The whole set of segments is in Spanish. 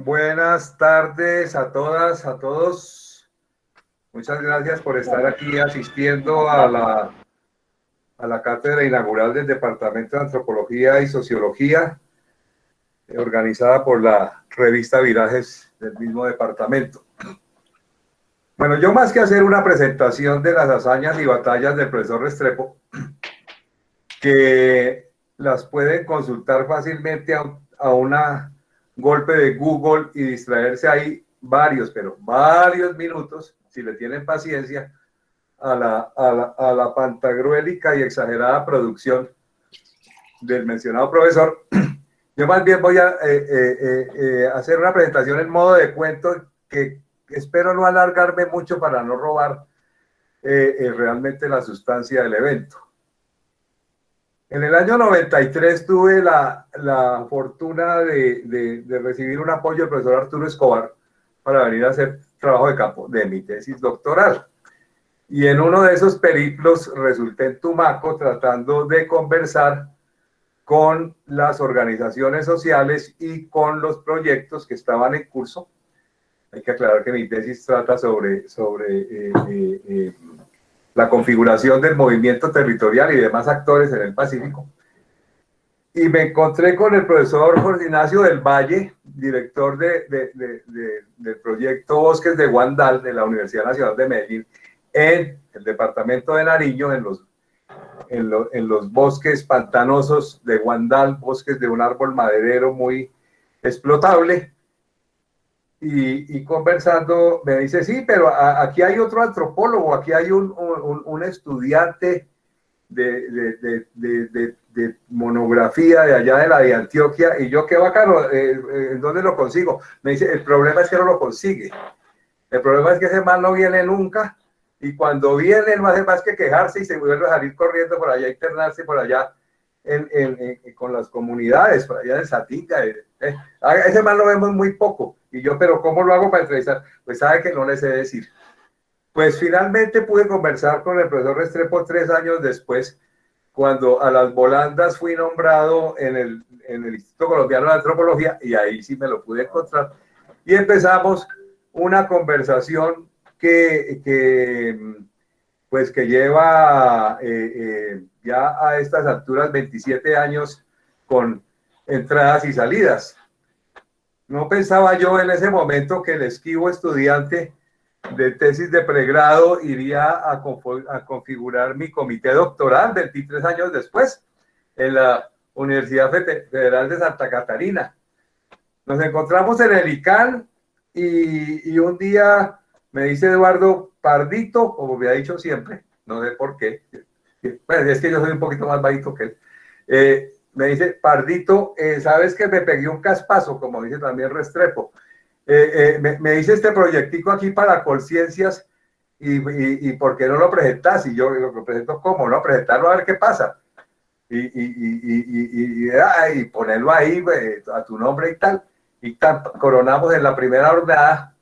Buenas tardes a todas, a todos. Muchas gracias por estar aquí asistiendo a la cátedra inaugural del Departamento de Antropología y Sociología, organizada por la revista Virajes del mismo departamento. Bueno, yo más que hacer una presentación de las hazañas y batallas del profesor Restrepo, que las pueden consultar fácilmente a una golpe de Google y distraerse ahí varios minutos, si le tienen paciencia, a la pantagruélica y exagerada producción del mencionado profesor. Yo más bien voy a hacer una presentación en modo de cuento que espero no alargarme mucho para no robar realmente la sustancia del evento. En el año 93 tuve la fortuna de recibir un apoyo del profesor Arturo Escobar para venir a hacer trabajo de campo de mi tesis doctoral. Y en uno de esos periplos resulté en Tumaco tratando de conversar con las organizaciones sociales y con los proyectos que estaban en curso. Hay que aclarar que mi tesis trata sobre la configuración del movimiento territorial y demás actores en el Pacífico. Y me encontré con el profesor Jorge Ignacio del Valle, director del proyecto Bosques de Guandal de la Universidad Nacional de Medellín, en el departamento de Nariño, en los bosques pantanosos de Guandal, bosques de un árbol maderero muy explotable. Y conversando me dice, sí, pero aquí hay otro antropólogo, aquí hay un estudiante de monografía de allá de Antioquia, y yo, qué bacano, ¿en dónde lo consigo? Me dice, el problema es que no lo consigue, el problema es que ese man no viene nunca, y cuando viene no hace más que quejarse y se vuelve a salir corriendo por allá, internarse por allá con las comunidades, por allá de Satinga. Ese man lo vemos muy poco. Y yo, pero ¿cómo lo hago para entrevistar? Pues sabe que no le sé decir. Pues finalmente pude conversar con el profesor Restrepo 3 años después, cuando a las volandas fui nombrado en el Instituto Colombiano de Antropología, y ahí sí me lo pude encontrar. Y empezamos una conversación pues que lleva ya a estas alturas 27 años con entradas y salidas. No pensaba yo en ese momento que el esquivo estudiante de tesis de pregrado iría a configurar mi comité doctoral 23 años después en la Universidad Federal de Santa Catarina. Nos encontramos en el ICANN y un día me dice Eduardo Pardito, como me ha dicho siempre, no sé por qué, pues es que yo soy un poquito más bajito que él, me dice, Pardito, ¿sabes que me pegué un caspazo? Como dice también Restrepo. Me dice este proyectico aquí para Colciencias y ¿por qué no lo presentas? Y yo lo presento, ¿cómo? No, presentarlo a ver qué pasa. Y ponerlo ahí a tu nombre y tal. Y coronamos en la primera jornada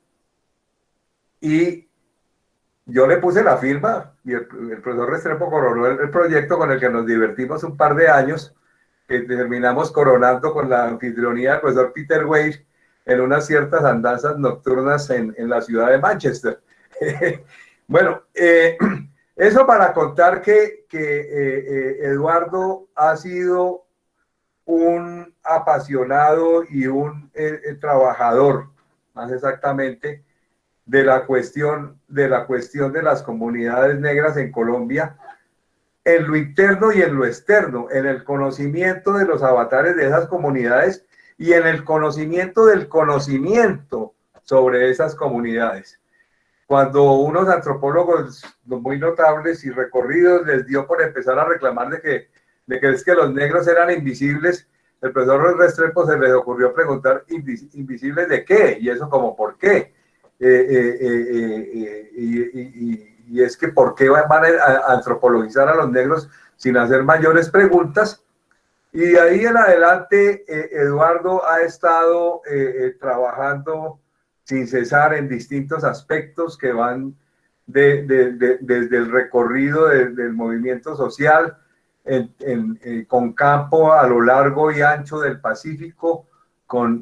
y yo le puse la firma y el profesor Restrepo coronó el proyecto con el que nos divertimos un par de años, que terminamos coronando con la anfitrionía del profesor Peter Weiss en unas ciertas andanzas nocturnas en la ciudad de Manchester. Bueno, eso para contar que Eduardo ha sido un apasionado y un trabajador, más exactamente, de la cuestión de las comunidades negras en Colombia, en lo interno y en lo externo, en el conocimiento de los avatares de esas comunidades y en el conocimiento del conocimiento sobre esas comunidades. Cuando unos antropólogos muy notables y recorridos les dio por empezar a reclamar de que es que los negros eran invisibles, el profesor Restrepo se les ocurrió preguntar, ¿invisibles de qué? Y eso como, ¿por qué? Y es que ¿por qué van a antropologizar a los negros sin hacer mayores preguntas? Y de ahí en adelante Eduardo ha estado trabajando sin cesar en distintos aspectos que van desde el recorrido del movimiento social con campo a lo largo y ancho del Pacífico,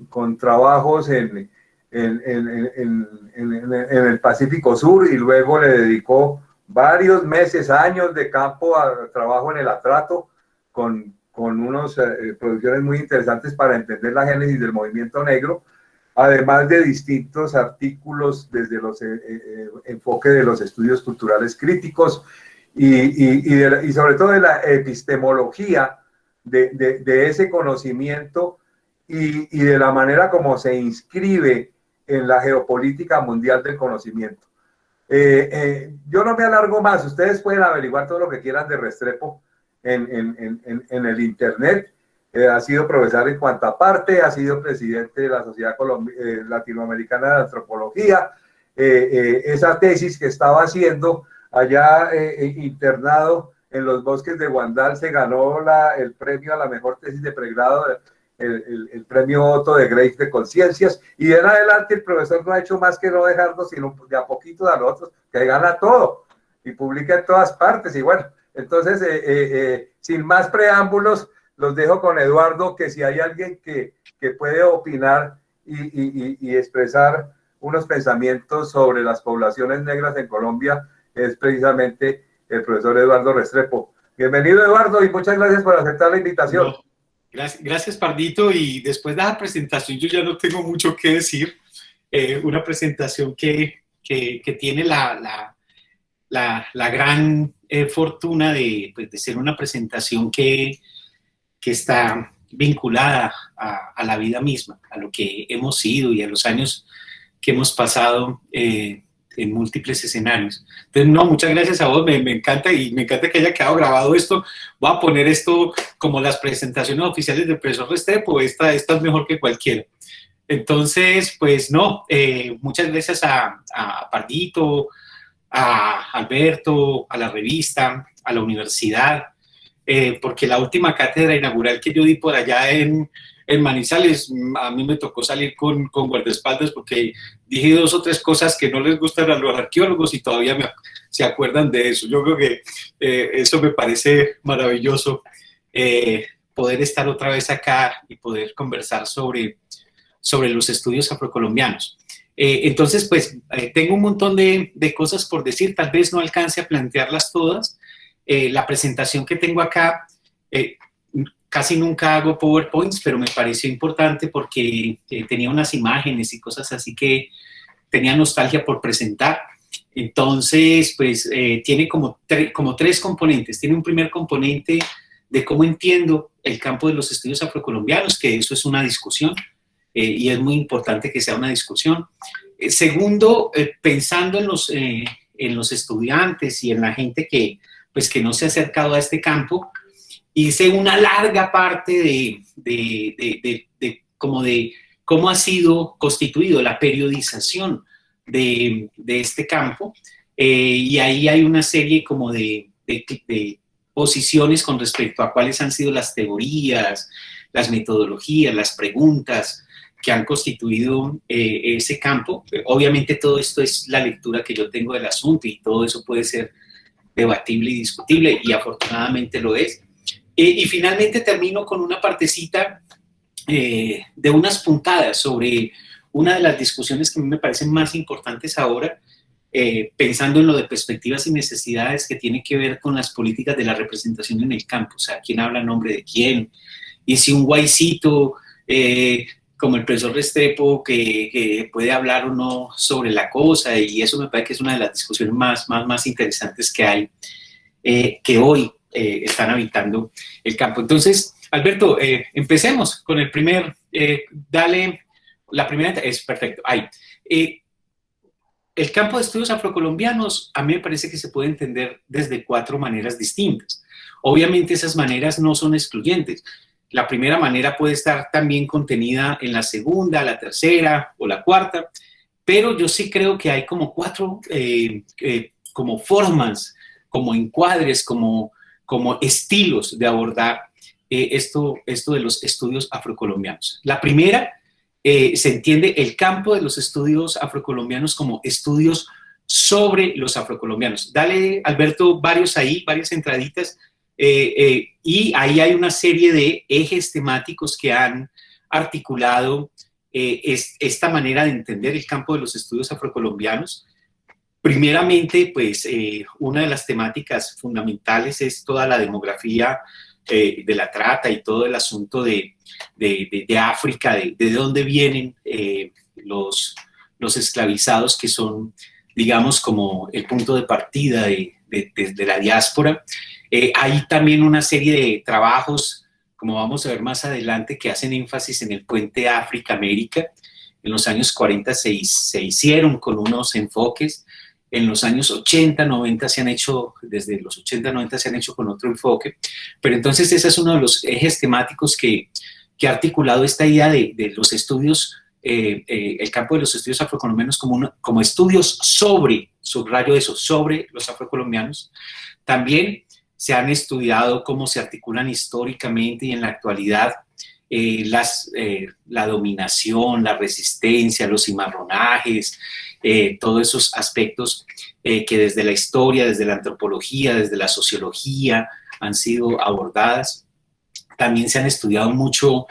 con trabajos en el Pacífico Sur, y luego le dedicó varios meses, años de campo a trabajo en el Atrato, con unas producciones muy interesantes para entender la génesis del movimiento negro, además de distintos artículos desde los enfoques de los estudios culturales críticos y sobre todo de la epistemología de ese conocimiento y de la manera como se inscribe en la geopolítica mundial del conocimiento. Yo no me alargo más, ustedes pueden averiguar todo lo que quieran de Restrepo en el internet. Ha sido profesor en cuanta parte, ha sido presidente de la Sociedad Latinoamericana de Antropología. Esa tesis que estaba haciendo allá internado en los bosques de Guandal se ganó el premio a la mejor tesis de pregrado, el premio Otto de Grace de Conciencias, y de en adelante el profesor no ha hecho más que no dejarnos, sino de a poquito a nosotros, que gana todo y publica en todas partes. Y bueno, entonces, sin más preámbulos, los dejo con Eduardo, que si hay alguien que puede opinar y expresar unos pensamientos sobre las poblaciones negras en Colombia, es precisamente el profesor Eduardo Restrepo. Bienvenido, Eduardo, y muchas gracias por aceptar la invitación. No, gracias, Pardito, y después de la presentación yo ya no tengo mucho que decir. Una presentación que tiene la gran fortuna de ser una presentación que está vinculada a la vida misma, a lo que hemos sido y a los años que hemos pasado en múltiples escenarios. Entonces, no, muchas gracias a vos, me encanta, y me encanta que haya quedado grabado esto. Voy a poner esto como las presentaciones oficiales del profesor Restrepo, esta es mejor que cualquiera. Entonces, pues no, muchas gracias a Pardito, a Alberto, a la revista, a la universidad, porque la última cátedra inaugural que yo di por allá en Manizales, a mí me tocó salir con guardaespaldas porque dije 2 o 3 cosas que no les gustan a los arqueólogos y todavía se acuerdan de eso. Yo creo que eso me parece maravilloso, poder estar otra vez acá y poder conversar sobre los estudios afrocolombianos. Entonces, pues, tengo un montón de cosas por decir, tal vez no alcance a plantearlas todas. La presentación que tengo acá, casi nunca hago PowerPoints, pero me pareció importante porque tenía unas imágenes y cosas así que tenía nostalgia por presentar. Entonces, pues, tiene como 3 componentes. Tiene un primer componente de cómo entiendo el campo de los estudios afrocolombianos, que eso es una discusión, y es muy importante que sea una discusión. Segundo, pensando en los estudiantes y en la gente que no se ha acercado a este campo, hice una larga parte de cómo ha sido constituido la periodización de este campo, y ahí hay una serie como de posiciones con respecto a cuáles han sido las teorías, las metodologías, las preguntas que han constituido ese campo. Obviamente todo esto es la lectura que yo tengo del asunto y todo eso puede ser debatible y discutible, y afortunadamente lo es. Y finalmente termino con una partecita de unas puntadas sobre una de las discusiones que a mí me parecen más importantes ahora, pensando en lo de perspectivas y necesidades, que tiene que ver con las políticas de la representación en el campo. O sea, quién habla en nombre de quién, y si un guaycito como el profesor Restrepo que puede hablar o no sobre la cosa, y eso me parece que es una de las discusiones más interesantes que hay, que hoy están habitando el campo. Entonces, Alberto, empecemos con el primer, dale, la primera, es perfecto, ahí. El campo de estudios afrocolombianos a mí me parece que se puede entender desde 4 maneras distintas. Obviamente esas maneras no son excluyentes. La primera manera puede estar también contenida en la segunda, la tercera o la cuarta, pero yo sí creo que hay como 4 como formas, como encuadres, como estilos de abordar esto de los estudios afrocolombianos. La primera, se entiende el campo de los estudios afrocolombianos como estudios sobre los afrocolombianos. Dale, Alberto, varias entraditas, y ahí hay una serie de ejes temáticos que han articulado esta manera de entender el campo de los estudios afrocolombianos. Primeramente, pues una de las temáticas fundamentales es toda la demografía de la trata y todo el asunto de África, de dónde vienen los esclavizados, que son, digamos, como el punto de partida de la diáspora. Hay también una serie de trabajos, como vamos a ver más adelante, que hacen énfasis en el puente África-América. En los años 40 se hicieron con unos enfoques. En los años 80, 90 se han hecho, desde los 80, 90 se han hecho con otro enfoque. Pero entonces ese es uno de los ejes temáticos que ha articulado esta idea de los estudios, el campo de los estudios afrocolombianos como estudios sobre, subrayo eso, sobre los afrocolombianos. También se han estudiado cómo se articulan históricamente y en la actualidad la dominación, la resistencia, los cimarronajes, todos esos aspectos que desde la historia, desde la antropología, desde la sociología han sido abordadas. También se han estudiado mucho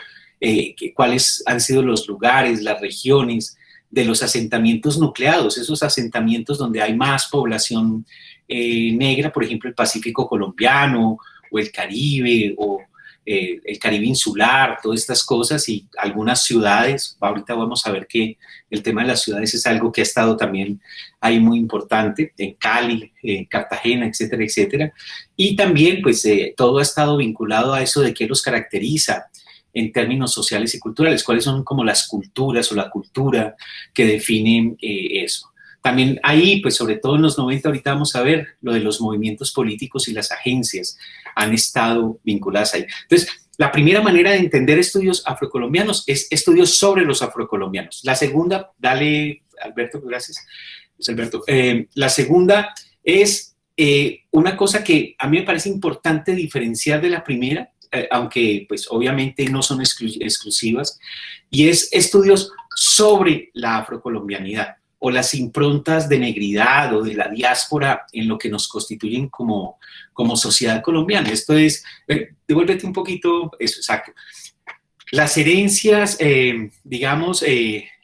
cuáles han sido los lugares, las regiones de los asentamientos nucleados, esos asentamientos donde hay más población negra, por ejemplo, el Pacífico colombiano o el Caribe o el Caribe insular, todas estas cosas, y algunas ciudades. Ahorita vamos a ver que el tema de las ciudades es algo que ha estado también ahí muy importante, en Cali, en Cartagena, etcétera, etcétera. Y también, pues, todo ha estado vinculado a eso de qué los caracteriza en términos sociales y culturales, cuáles son como las culturas o la cultura que definen eso. También ahí, pues sobre todo en los 90, ahorita vamos a ver lo de los movimientos políticos y las agencias han estado vinculadas ahí. Entonces, la primera manera de entender estudios afrocolombianos es estudios sobre los afrocolombianos. La segunda, dale, Alberto, gracias. Pues Alberto, la segunda es una cosa que a mí me parece importante diferenciar de la primera, aunque pues obviamente no son exclusivas, y es estudios sobre la afrocolombianidad o las improntas de negridad o de la diáspora en lo que nos constituyen como sociedad colombiana. Esto es, devuélvete un poquito, eso, exacto. Las herencias, digamos,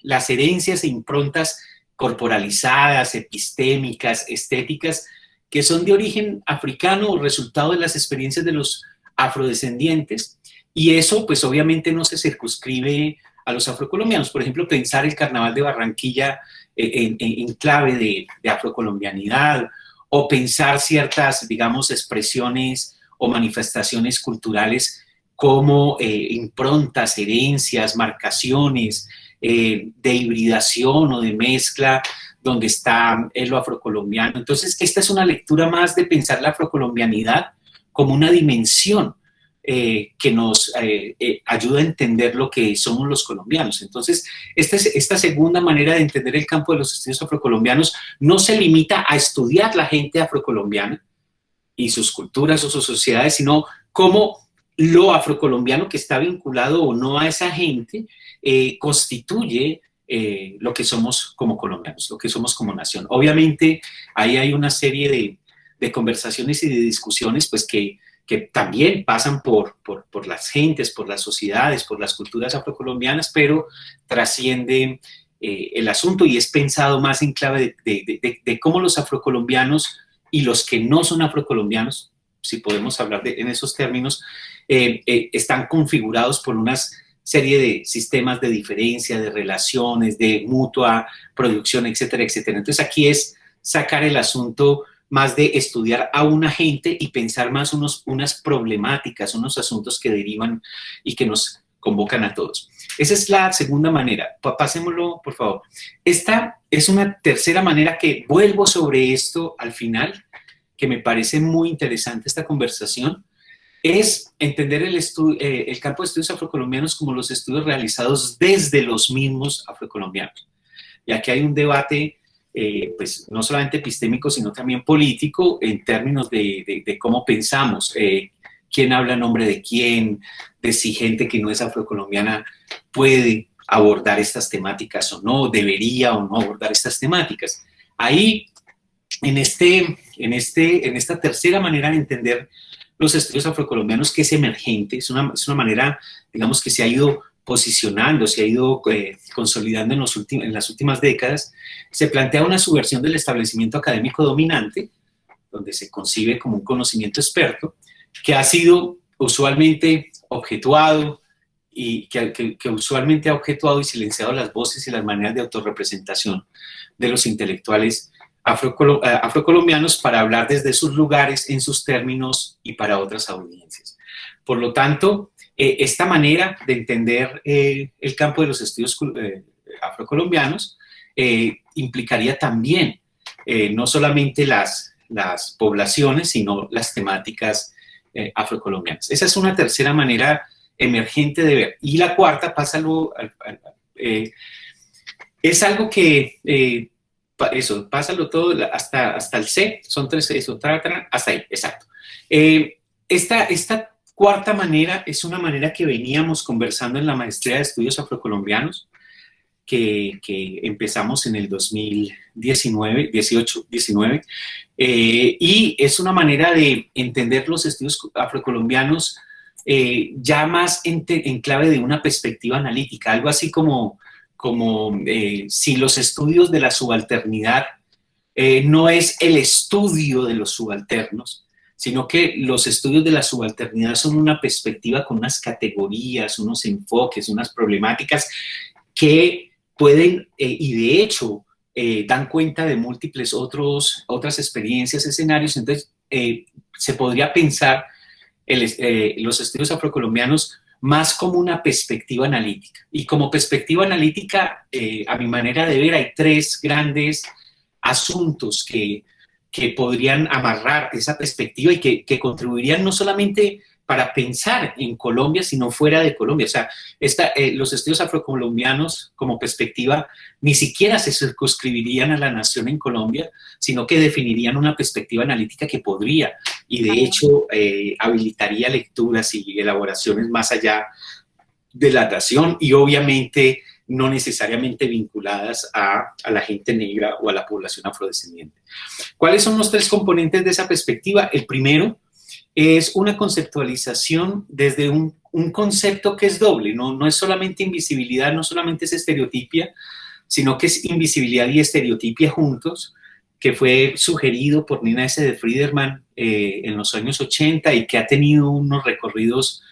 las herencias e improntas corporalizadas, epistémicas, estéticas, que son de origen africano o resultado de las experiencias de los afrodescendientes, y eso pues obviamente no se circunscribe a los afrocolombianos. Por ejemplo, pensar el Carnaval de Barranquilla en clave de afrocolombianidad, o pensar ciertas, digamos, expresiones o manifestaciones culturales como improntas, herencias, marcaciones de hibridación o de mezcla, donde está lo afrocolombiano. Entonces, esta es una lectura más de pensar la afrocolombianidad como una dimensión que nos ayuda a entender lo que somos los colombianos. Entonces, esta segunda manera de entender el campo de los estudios afrocolombianos no se limita a estudiar la gente afrocolombiana y sus culturas o sus sociedades, sino cómo lo afrocolombiano que está vinculado o no a esa gente constituye lo que somos como colombianos, lo que somos como nación. Obviamente, ahí hay una serie de conversaciones y de discusiones pues que también pasan por las gentes, por las sociedades, por las culturas afrocolombianas, pero trascienden el asunto y es pensado más en clave de cómo los afrocolombianos y los que no son afrocolombianos, si podemos hablar en esos términos, están configurados por una serie de sistemas de diferencia, de relaciones, de mutua producción, etcétera, etcétera. Entonces aquí es sacar el asunto más de estudiar a una gente y pensar más unas problemáticas, unos asuntos que derivan y que nos convocan a todos. Esa es la segunda manera. Pasémoslo, por favor. Esta es una tercera manera que vuelvo sobre esto al final, que me parece muy interesante esta conversación, es entender el campo de estudios afrocolombianos como los estudios realizados desde los mismos afrocolombianos. Y aquí hay un debate pues no solamente epistémico, sino también político en términos de cómo pensamos, quién habla en nombre de quién, de si gente que no es afrocolombiana puede abordar estas temáticas o no, debería o no abordar estas temáticas. Ahí, en esta tercera manera de entender los estudios afrocolombianos, que es emergente, es una manera, digamos, que se ha ido posicionando, se ha ido consolidando en las últimas décadas, se plantea una subversión del establecimiento académico dominante, donde se concibe como un conocimiento experto, que ha sido usualmente objetuado y que usualmente ha objetuado y silenciado las voces y las maneras de autorrepresentación de los intelectuales afrocolombianos para hablar desde sus lugares, en sus términos y para otras audiencias. Por lo tanto, esta manera de entender el campo de los estudios afrocolombianos implicaría también no solamente las poblaciones, sino las temáticas afrocolombianas. Esa es una tercera manera emergente de ver. Y la cuarta, es algo que, pásalo todo hasta el C, son tres, hasta ahí, exacto. Esta cuarta manera es una manera que veníamos conversando en la maestría de estudios afrocolombianos, que empezamos en el 2019, 18-19, y es una manera de entender los estudios afrocolombianos ya más en clave de una perspectiva analítica, algo así como si los estudios de la subalternidad no es el estudio de los subalternos, sino que los estudios de la subalternidad son una perspectiva con unas categorías, unos enfoques, unas problemáticas que pueden, y de hecho, dan cuenta de múltiples otras experiencias, escenarios. Entonces, se podría pensar los estudios afrocolombianos más como una perspectiva analítica. Y como perspectiva analítica, a mi manera de ver, hay tres grandes asuntos que podrían amarrar esa perspectiva y que contribuirían no solamente para pensar en Colombia, sino fuera de Colombia. O sea, los estudios afrocolombianos como perspectiva ni siquiera se circunscribirían a la nación en Colombia, sino que definirían una perspectiva analítica que podría, y de hecho habilitaría lecturas y elaboraciones más allá de la nación, y obviamente no necesariamente vinculadas a la gente negra o a la población afrodescendiente. ¿Cuáles son los tres componentes de esa perspectiva? El primero es una conceptualización desde un concepto que es doble, no es solamente invisibilidad, no solamente es estereotipia, sino que es invisibilidad y estereotipia juntos, que fue sugerido por Nina S. de Friedman en los años 80 y que ha tenido unos recorridos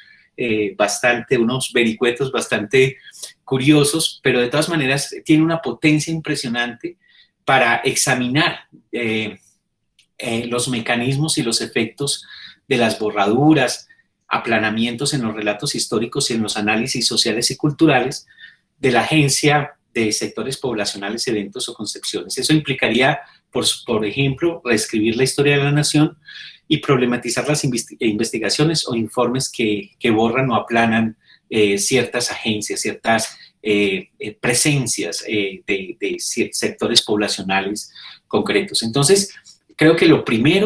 unos vericuetos bastante curiosos, pero de todas maneras tiene una potencia impresionante para examinar los mecanismos y los efectos de las borraduras, aplanamientos en los relatos históricos y en los análisis sociales y culturales de la agencia de sectores poblacionales, eventos o concepciones. Eso implicaría, por ejemplo, reescribir la historia de la nación y problematizar las investigaciones o informes que borran o aplanan ciertas agencias, ciertas presencias de sectores poblacionales concretos. Entonces, creo que el primer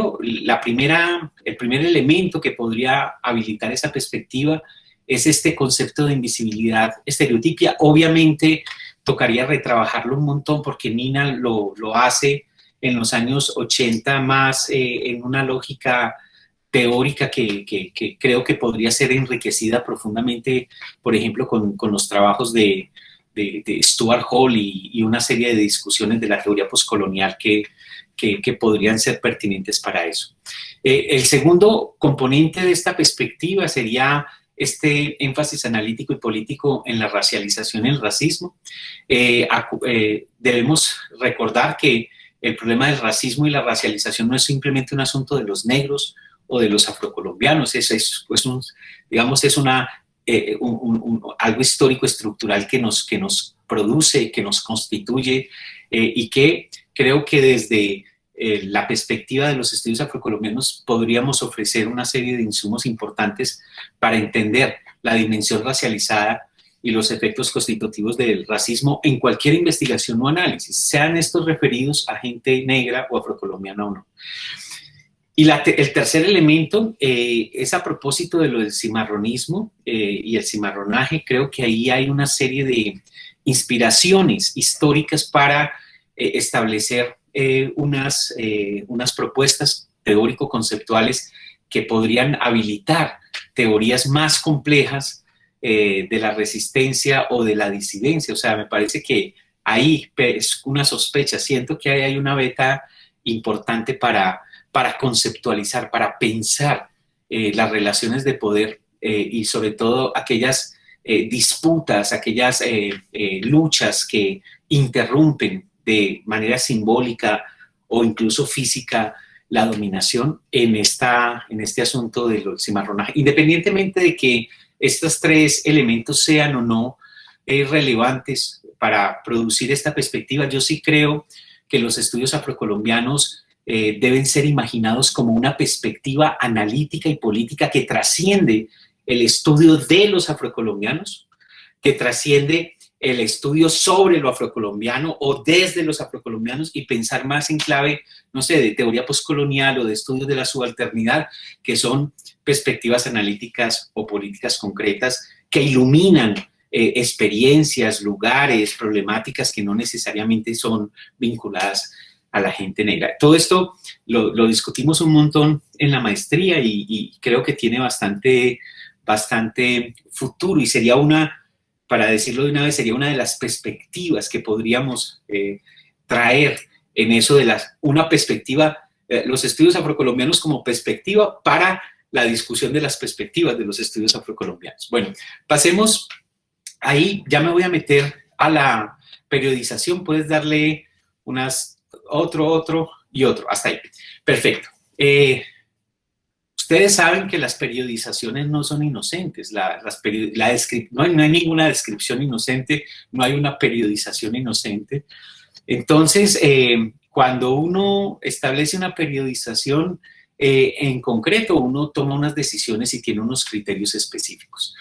elemento que podría habilitar esa perspectiva es este concepto de invisibilidad, estereotipia. Obviamente tocaría retrabajarlo un montón porque Nina lo hace en los años 80 más en una lógica teórica que creo que podría ser enriquecida profundamente, por ejemplo, con los trabajos de Stuart Hall y una serie de discusiones de la teoría postcolonial que podrían ser pertinentes para eso. El segundo componente de esta perspectiva sería este énfasis analítico y político en la racialización y el racismo. Debemos recordar que el problema del racismo y la racialización no es simplemente un asunto de los negros o de los afrocolombianos, es algo histórico estructural que nos produce, que nos constituye y que creo que desde la perspectiva de los estudios afrocolombianos podríamos ofrecer una serie de insumos importantes para entender la dimensión racializada y los efectos constitutivos del racismo en cualquier investigación o análisis, sean estos referidos a gente negra o afrocolombiana o no. Y el tercer elemento es a propósito de lo del cimarronismo y el cimarronaje. Creo que ahí hay una serie de inspiraciones históricas para establecer unas propuestas teórico-conceptuales que podrían habilitar teorías más complejas de la resistencia o de la disidencia. O sea, me parece que ahí es una sospecha. Siento que ahí hay una beta importante para conceptualizar, para pensar las relaciones de poder y sobre todo aquellas disputas, aquellas luchas que interrumpen de manera simbólica o incluso física la dominación en este asunto del cimarronaje. Independientemente de que estos tres elementos sean o no relevantes para producir esta perspectiva, yo sí creo que los estudios afrocolombianos deben ser imaginados como una perspectiva analítica y política que trasciende el estudio de los afrocolombianos, que trasciende el estudio sobre lo afrocolombiano o desde los afrocolombianos y pensar más en clave, no sé, de teoría postcolonial o de estudios de la subalternidad, que son perspectivas analíticas o políticas concretas que iluminan experiencias, lugares, problemáticas que no necesariamente son vinculadas a la gente negra. Todo esto lo discutimos un montón en la maestría y creo que tiene bastante futuro y sería para decirlo de una vez, sería una de las perspectivas que podríamos traer en eso de una perspectiva, los estudios afrocolombianos como perspectiva para la discusión de las perspectivas de los estudios afrocolombianos. Bueno, pasemos ahí, ya me voy a meter a la periodización, puedes darle otro y otro, hasta ahí. Perfecto. Ustedes saben que las periodizaciones no son inocentes, no hay ninguna descripción inocente, no hay una periodización inocente. Entonces, cuando uno establece una periodización, en concreto, uno toma unas decisiones y tiene unos criterios específicos.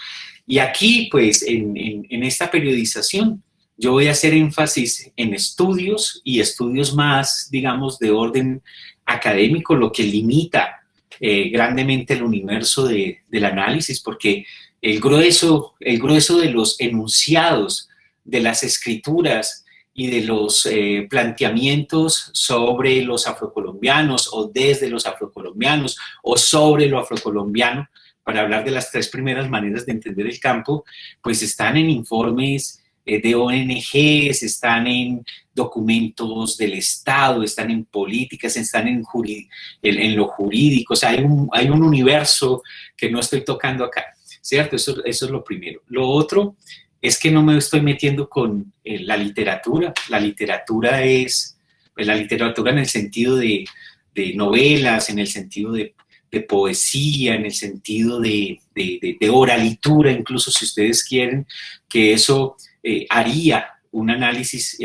Y aquí, pues, en esta periodización, yo voy a hacer énfasis en estudios y estudios más, digamos, de orden académico, lo que limita grandemente el universo del análisis, porque el grueso de los enunciados, de las escrituras y de los planteamientos sobre los afrocolombianos o desde los afrocolombianos o sobre lo afrocolombiano, para hablar de las tres primeras maneras de entender el campo, pues están en informes de ONGs, están en documentos del Estado, están en políticas, están en lo jurídico. O sea, hay un universo que no estoy tocando acá, ¿cierto? Eso es lo primero. Lo otro es que no me estoy metiendo con la literatura. La literatura es, pues, la literatura en el sentido de novelas, en el sentido de poesía, en el sentido de oralitura, incluso si ustedes quieren, que eso haría un análisis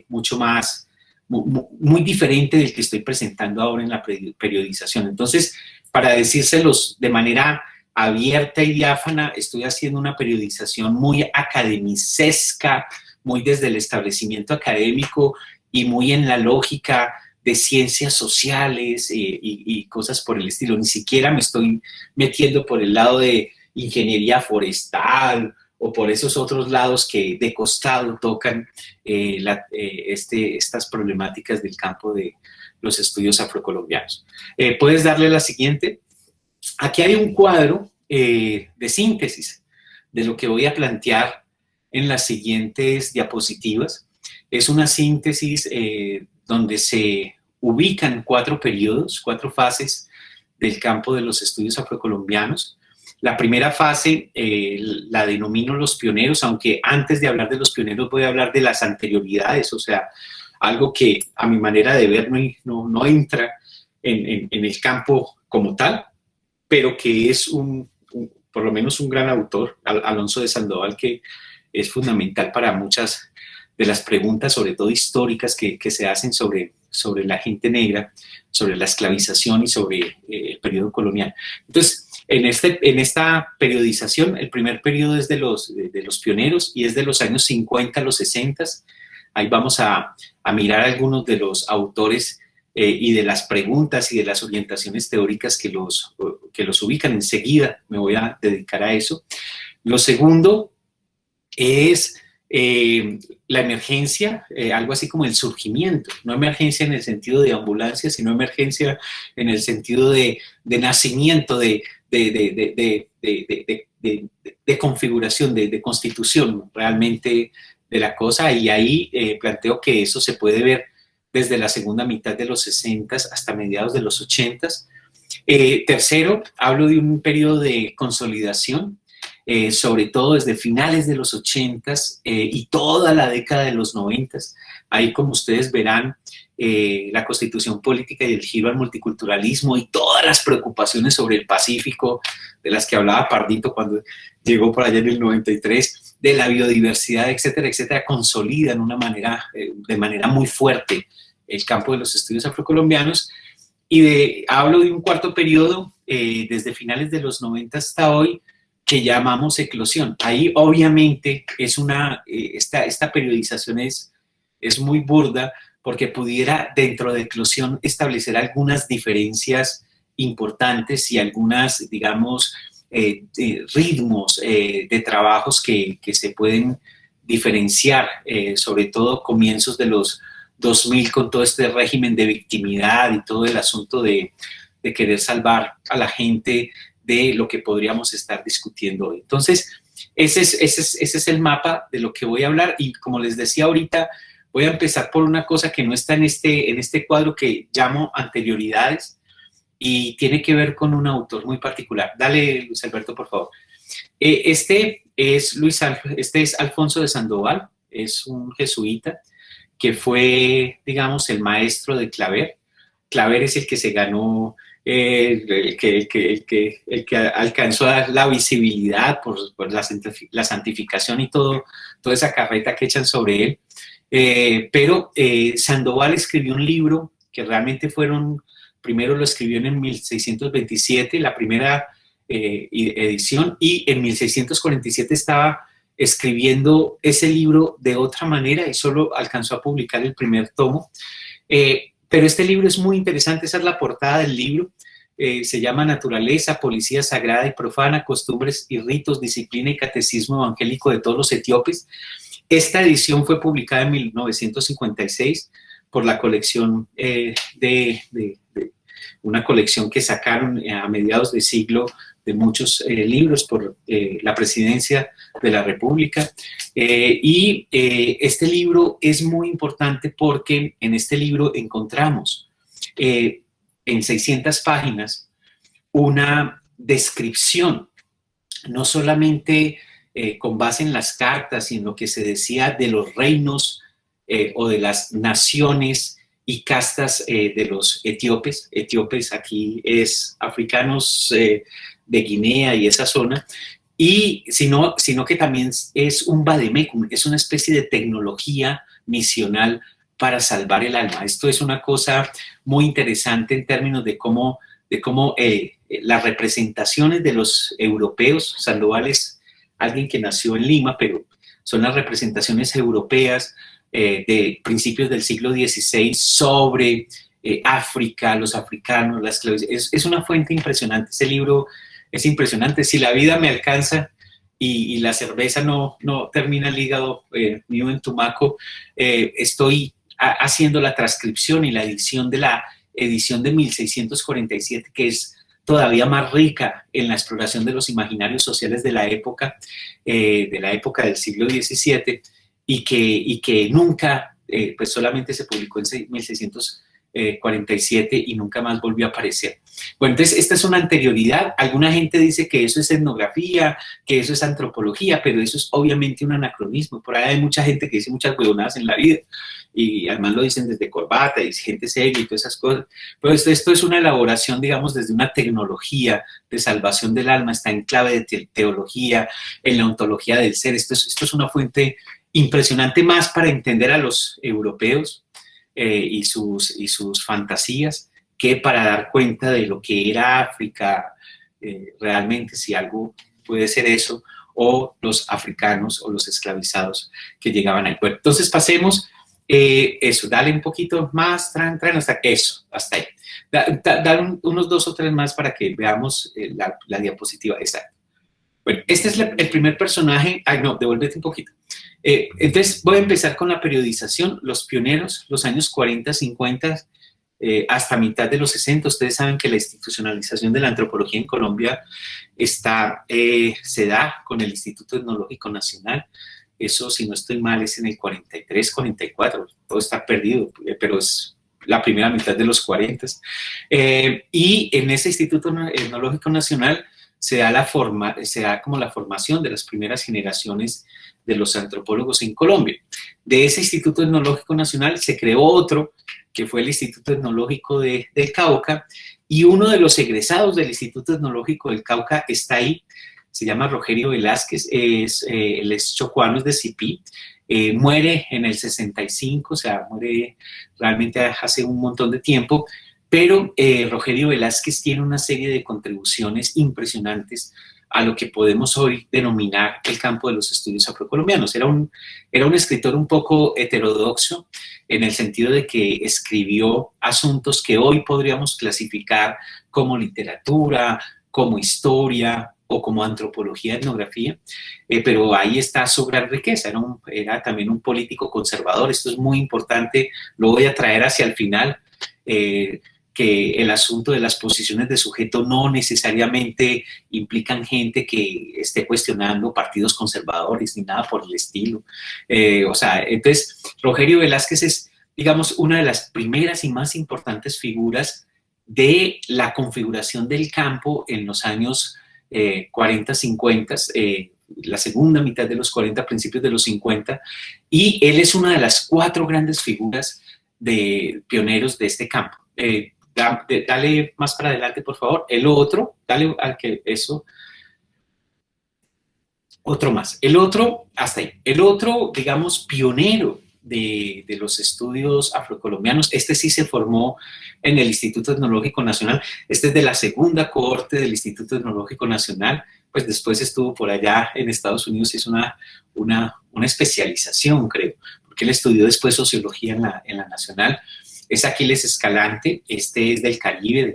mucho más, muy diferente del que estoy presentando ahora en la periodización. Entonces, para decírselos de manera abierta y diáfana, estoy haciendo una periodización muy academicesca, muy desde el establecimiento académico y muy en la lógica de ciencias sociales y cosas por el estilo. Ni siquiera me estoy metiendo por el lado de ingeniería forestal o por esos otros lados que de costado tocan estas problemáticas del campo de los estudios afrocolombianos. ¿Puedes darle la siguiente? Aquí hay un cuadro de síntesis de lo que voy a plantear en las siguientes diapositivas. Es una síntesis donde se ubican 4 periodos, 4 fases del campo de los estudios afrocolombianos. La primera fase la denomino los pioneros, aunque antes de hablar de los pioneros voy a hablar de las anterioridades, o sea, algo que a mi manera de ver no entra en el campo como tal, pero que es por lo menos un gran autor, Alonso de Sandoval, que es fundamental para muchas de las preguntas, sobre todo históricas, que se hacen sobre la gente negra, sobre la esclavización y sobre el periodo colonial. Entonces, en esta periodización, el primer periodo es de los pioneros y es de los años 50 a los 60. Ahí vamos a mirar algunos de los autores y de las preguntas y de las orientaciones teóricas que los ubican. Enseguida me voy a dedicar a eso. Lo segundo es la emergencia, algo así como el surgimiento, no emergencia en el sentido de ambulancia, sino emergencia en el sentido de nacimiento, de configuración, de constitución realmente de la cosa, y ahí planteo que eso se puede ver desde la segunda mitad de los 60 hasta mediados de los 80. Tercero, hablo de un periodo de consolidación, sobre todo desde finales de los 80 y toda la década de los 90. Ahí, como ustedes verán, la constitución política y el giro al multiculturalismo y todas las preocupaciones sobre el Pacífico, de las que hablaba Pardito cuando llegó por allá en el 93, de la biodiversidad, etcétera, etcétera, consolidan de manera muy fuerte el campo de los estudios afrocolombianos. Y hablo de un cuarto periodo, desde finales de los 90 hasta hoy, que llamamos eclosión. Ahí obviamente esta periodización es muy burda, porque pudiera dentro de eclosión establecer algunas diferencias importantes y algunas, digamos, ritmos de trabajos que se pueden diferenciar, sobre todo comienzos de los 2000 con todo este régimen de victimidad y todo el asunto de querer salvar a la gente de lo que podríamos estar discutiendo hoy. Entonces, ese es el mapa de lo que voy a hablar, y como les decía ahorita, voy a empezar por una cosa que no está en este cuadro que llamo anterioridades, y tiene que ver con un autor muy particular. Dale, Luis Alberto, por favor. Este es Alfonso de Sandoval, es un jesuita que fue, digamos, el maestro de Claver. Claver es el que se ganó, el que alcanzó la visibilidad por la santificación y toda esa carreta que echan sobre él. Pero Sandoval escribió un libro que realmente primero lo escribió en 1627, la primera edición, y en 1647 estaba escribiendo ese libro de otra manera y solo alcanzó a publicar el primer tomo. Pero este libro es muy interesante, esa es la portada del libro. Se llama Naturaleza, Policía Sagrada y Profana, Costumbres y Ritos, Disciplina y Catecismo Evangélico de todos los etíopes. Esta edición fue publicada en 1956 por la colección una colección que sacaron a mediados de siglo de muchos libros por la Presidencia de la República. Este libro es muy importante porque en este libro encontramos en 600 páginas una descripción, no solamente con base en las cartas y en lo que se decía de los reinos o de las naciones y castas de los etíopes. Etíopes aquí es africanos de Guinea y esa zona, sino que también es un vademecum, es una especie de tecnología misional para salvar el alma. Esto es una cosa muy interesante en términos de cómo las representaciones de los europeos. Sandoval es alguien que nació en Lima, pero son las representaciones europeas de principios del siglo XVI sobre África, los africanos, la esclavitud. Es una fuente impresionante. Ese libro es impresionante. Si la vida me alcanza y la cerveza no termina el hígado mío en Tumaco, estoy haciendo la transcripción y la edición de la edición de 1647, que es todavía más rica en la exploración de los imaginarios sociales de la época del siglo XVII, y que nunca, pues solamente se publicó en 1647 y nunca más volvió a aparecer. Bueno, entonces esta es una anterioridad. Alguna gente dice que eso es etnografía, que eso es antropología, pero eso es obviamente un anacronismo. Por ahí hay mucha gente que dice muchas huevonadas en la vida, y además lo dicen desde corbata y gente seria y todas esas cosas. Pero esto es una elaboración, digamos, desde una tecnología de salvación del alma, está en clave de teología, en la ontología del ser. Esto es una fuente impresionante, más para entender a los europeos y sus fantasías, que para dar cuenta de lo que era África realmente, si algo puede ser eso, o los africanos o los esclavizados que llegaban al puerto. Entonces pasemos, eso, dale un poquito más, hasta eso, hasta ahí. Dar unos 2 o 3 más para que veamos la diapositiva. Exacto. Bueno, este es el primer personaje. Ay, no, devuélvete un poquito. Entonces, voy a empezar con la periodización. Los pioneros, los años 40, 50, hasta mitad de los 60. Ustedes saben que la institucionalización de la antropología en Colombia se da con el Instituto Etnológico Nacional. Eso, si no estoy mal, es en el 43, 44. Todo está perdido, pero es la primera mitad de los 40. Y en ese Instituto Etnológico Nacional se da como la formación de las primeras generaciones de los antropólogos en Colombia. De ese Instituto Etnológico Nacional se creó otro, que fue el Instituto Etnológico del Cauca, y uno de los egresados del Instituto Etnológico del Cauca está ahí, se llama Rogerio Velázquez, él es chocuano, es de Cipí, muere en el 65, o sea, muere realmente hace un montón de tiempo, pero Rogerio Velázquez tiene una serie de contribuciones impresionantes a lo que podemos hoy denominar el campo de los estudios afrocolombianos. Era un escritor un poco heterodoxo, en el sentido de que escribió asuntos que hoy podríamos clasificar como literatura, como historia o como antropología, etnografía, pero ahí está su gran riqueza. Era también un político conservador. Esto es muy importante, lo voy a traer hacia el final, que el asunto de las posiciones de sujeto no necesariamente implican gente que esté cuestionando partidos conservadores ni nada por el estilo. Entonces, Rogerio Velázquez es, digamos, una de las primeras y más importantes figuras de la configuración del campo en los años 40, 50, la segunda mitad de los 40, principios de los 50, y él es una de las 4 grandes figuras de pioneros de este campo. Dale más para adelante, por favor. El otro, dale al que eso. Otro más. El otro, hasta ahí. El otro, digamos, pionero de los estudios afrocolombianos, este sí se formó en el Instituto Etnológico Nacional. Este es de la segunda cohorte del Instituto Etnológico Nacional. Pues después estuvo por allá en Estados Unidos, hizo una especialización, creo, porque él estudió después sociología en la Nacional. Es Aquiles Escalante, este es del Caribe, de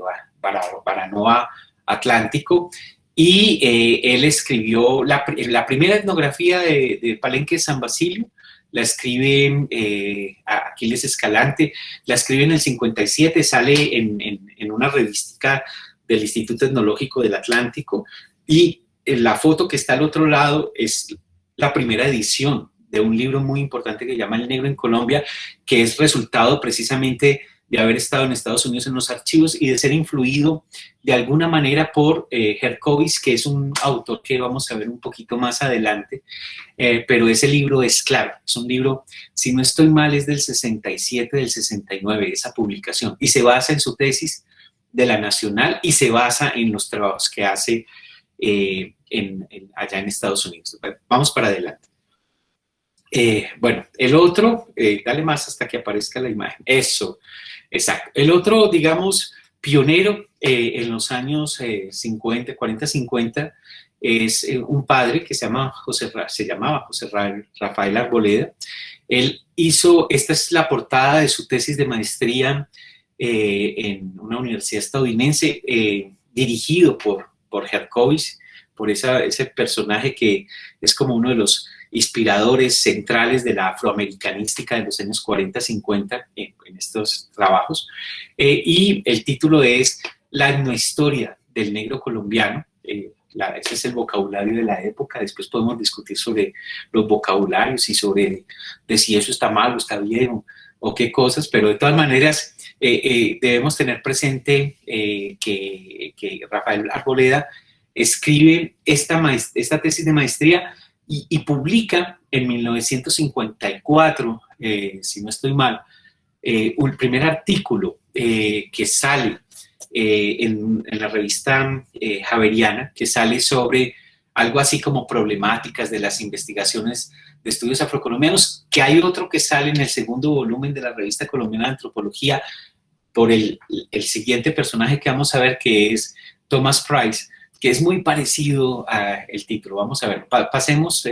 Baranoa Atlántico, y él escribió la primera etnografía de Palenque de San Basilio, la escribe Aquiles Escalante, la escribe en el 57, sale en una revística del Instituto Etnológico del Atlántico, y la foto que está al otro lado es la primera edición de un libro muy importante que se llama El Negro en Colombia, que es resultado precisamente de haber estado en Estados Unidos en los archivos y de ser influido de alguna manera por Hercovitz, que es un autor que vamos a ver un poquito más adelante, pero ese libro es claro, es un libro, si no estoy mal, es del 67, del 69, esa publicación, y se basa en su tesis de la Nacional y se basa en los trabajos que hace allá en Estados Unidos. Vamos para adelante. Bueno, el otro, dale más hasta que aparezca la imagen. Eso, exacto. El otro, digamos, pionero en los años 50, 40, 50, es un padre que se llamaba José Rafael Arboleda. Él hizo, esta es la portada de su tesis de maestría en una universidad estadounidense, dirigido por Hercovitz, por ese personaje que es como uno de los inspiradores centrales de la afroamericanística de los años 40, 50 en estos trabajos. Y el título es La etnohistoria del negro colombiano. Ese es el vocabulario de la época. Después podemos discutir sobre los vocabularios y sobre de si eso está mal o está bien o qué cosas, pero de todas maneras debemos tener presente que Rafael Arboleda escribe esta tesis de maestría y publica en 1954, si no estoy mal, un primer artículo que sale en la revista Javeriana, que sale sobre algo así como problemáticas de las investigaciones de estudios afrocolombianos, que hay otro que sale en el segundo volumen de la revista colombiana de antropología por el siguiente personaje que vamos a ver, que es Thomas Price, que es muy parecido al título. Vamos a ver, pasemos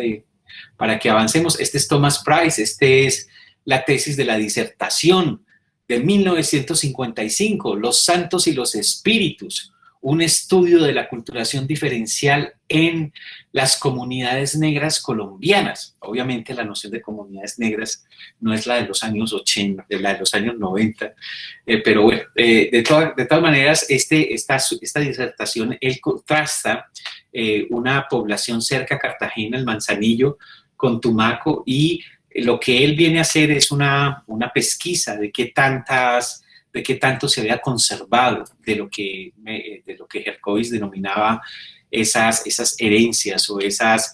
para que avancemos. Este es Thomas Price, este es la tesis de la disertación de 1955, Los Santos y los Espíritus, un estudio de la aculturación diferencial en las comunidades negras colombianas. Obviamente la noción de comunidades negras no es la de los años 80, de la de los años 90, pero bueno, de todas maneras, esta disertación, él contrasta una población cerca a Cartagena, el Manzanillo, con Tumaco, y lo que él viene a hacer es una pesquisa de qué tanto se había conservado de lo que Hercóvis denominaba esas herencias o esos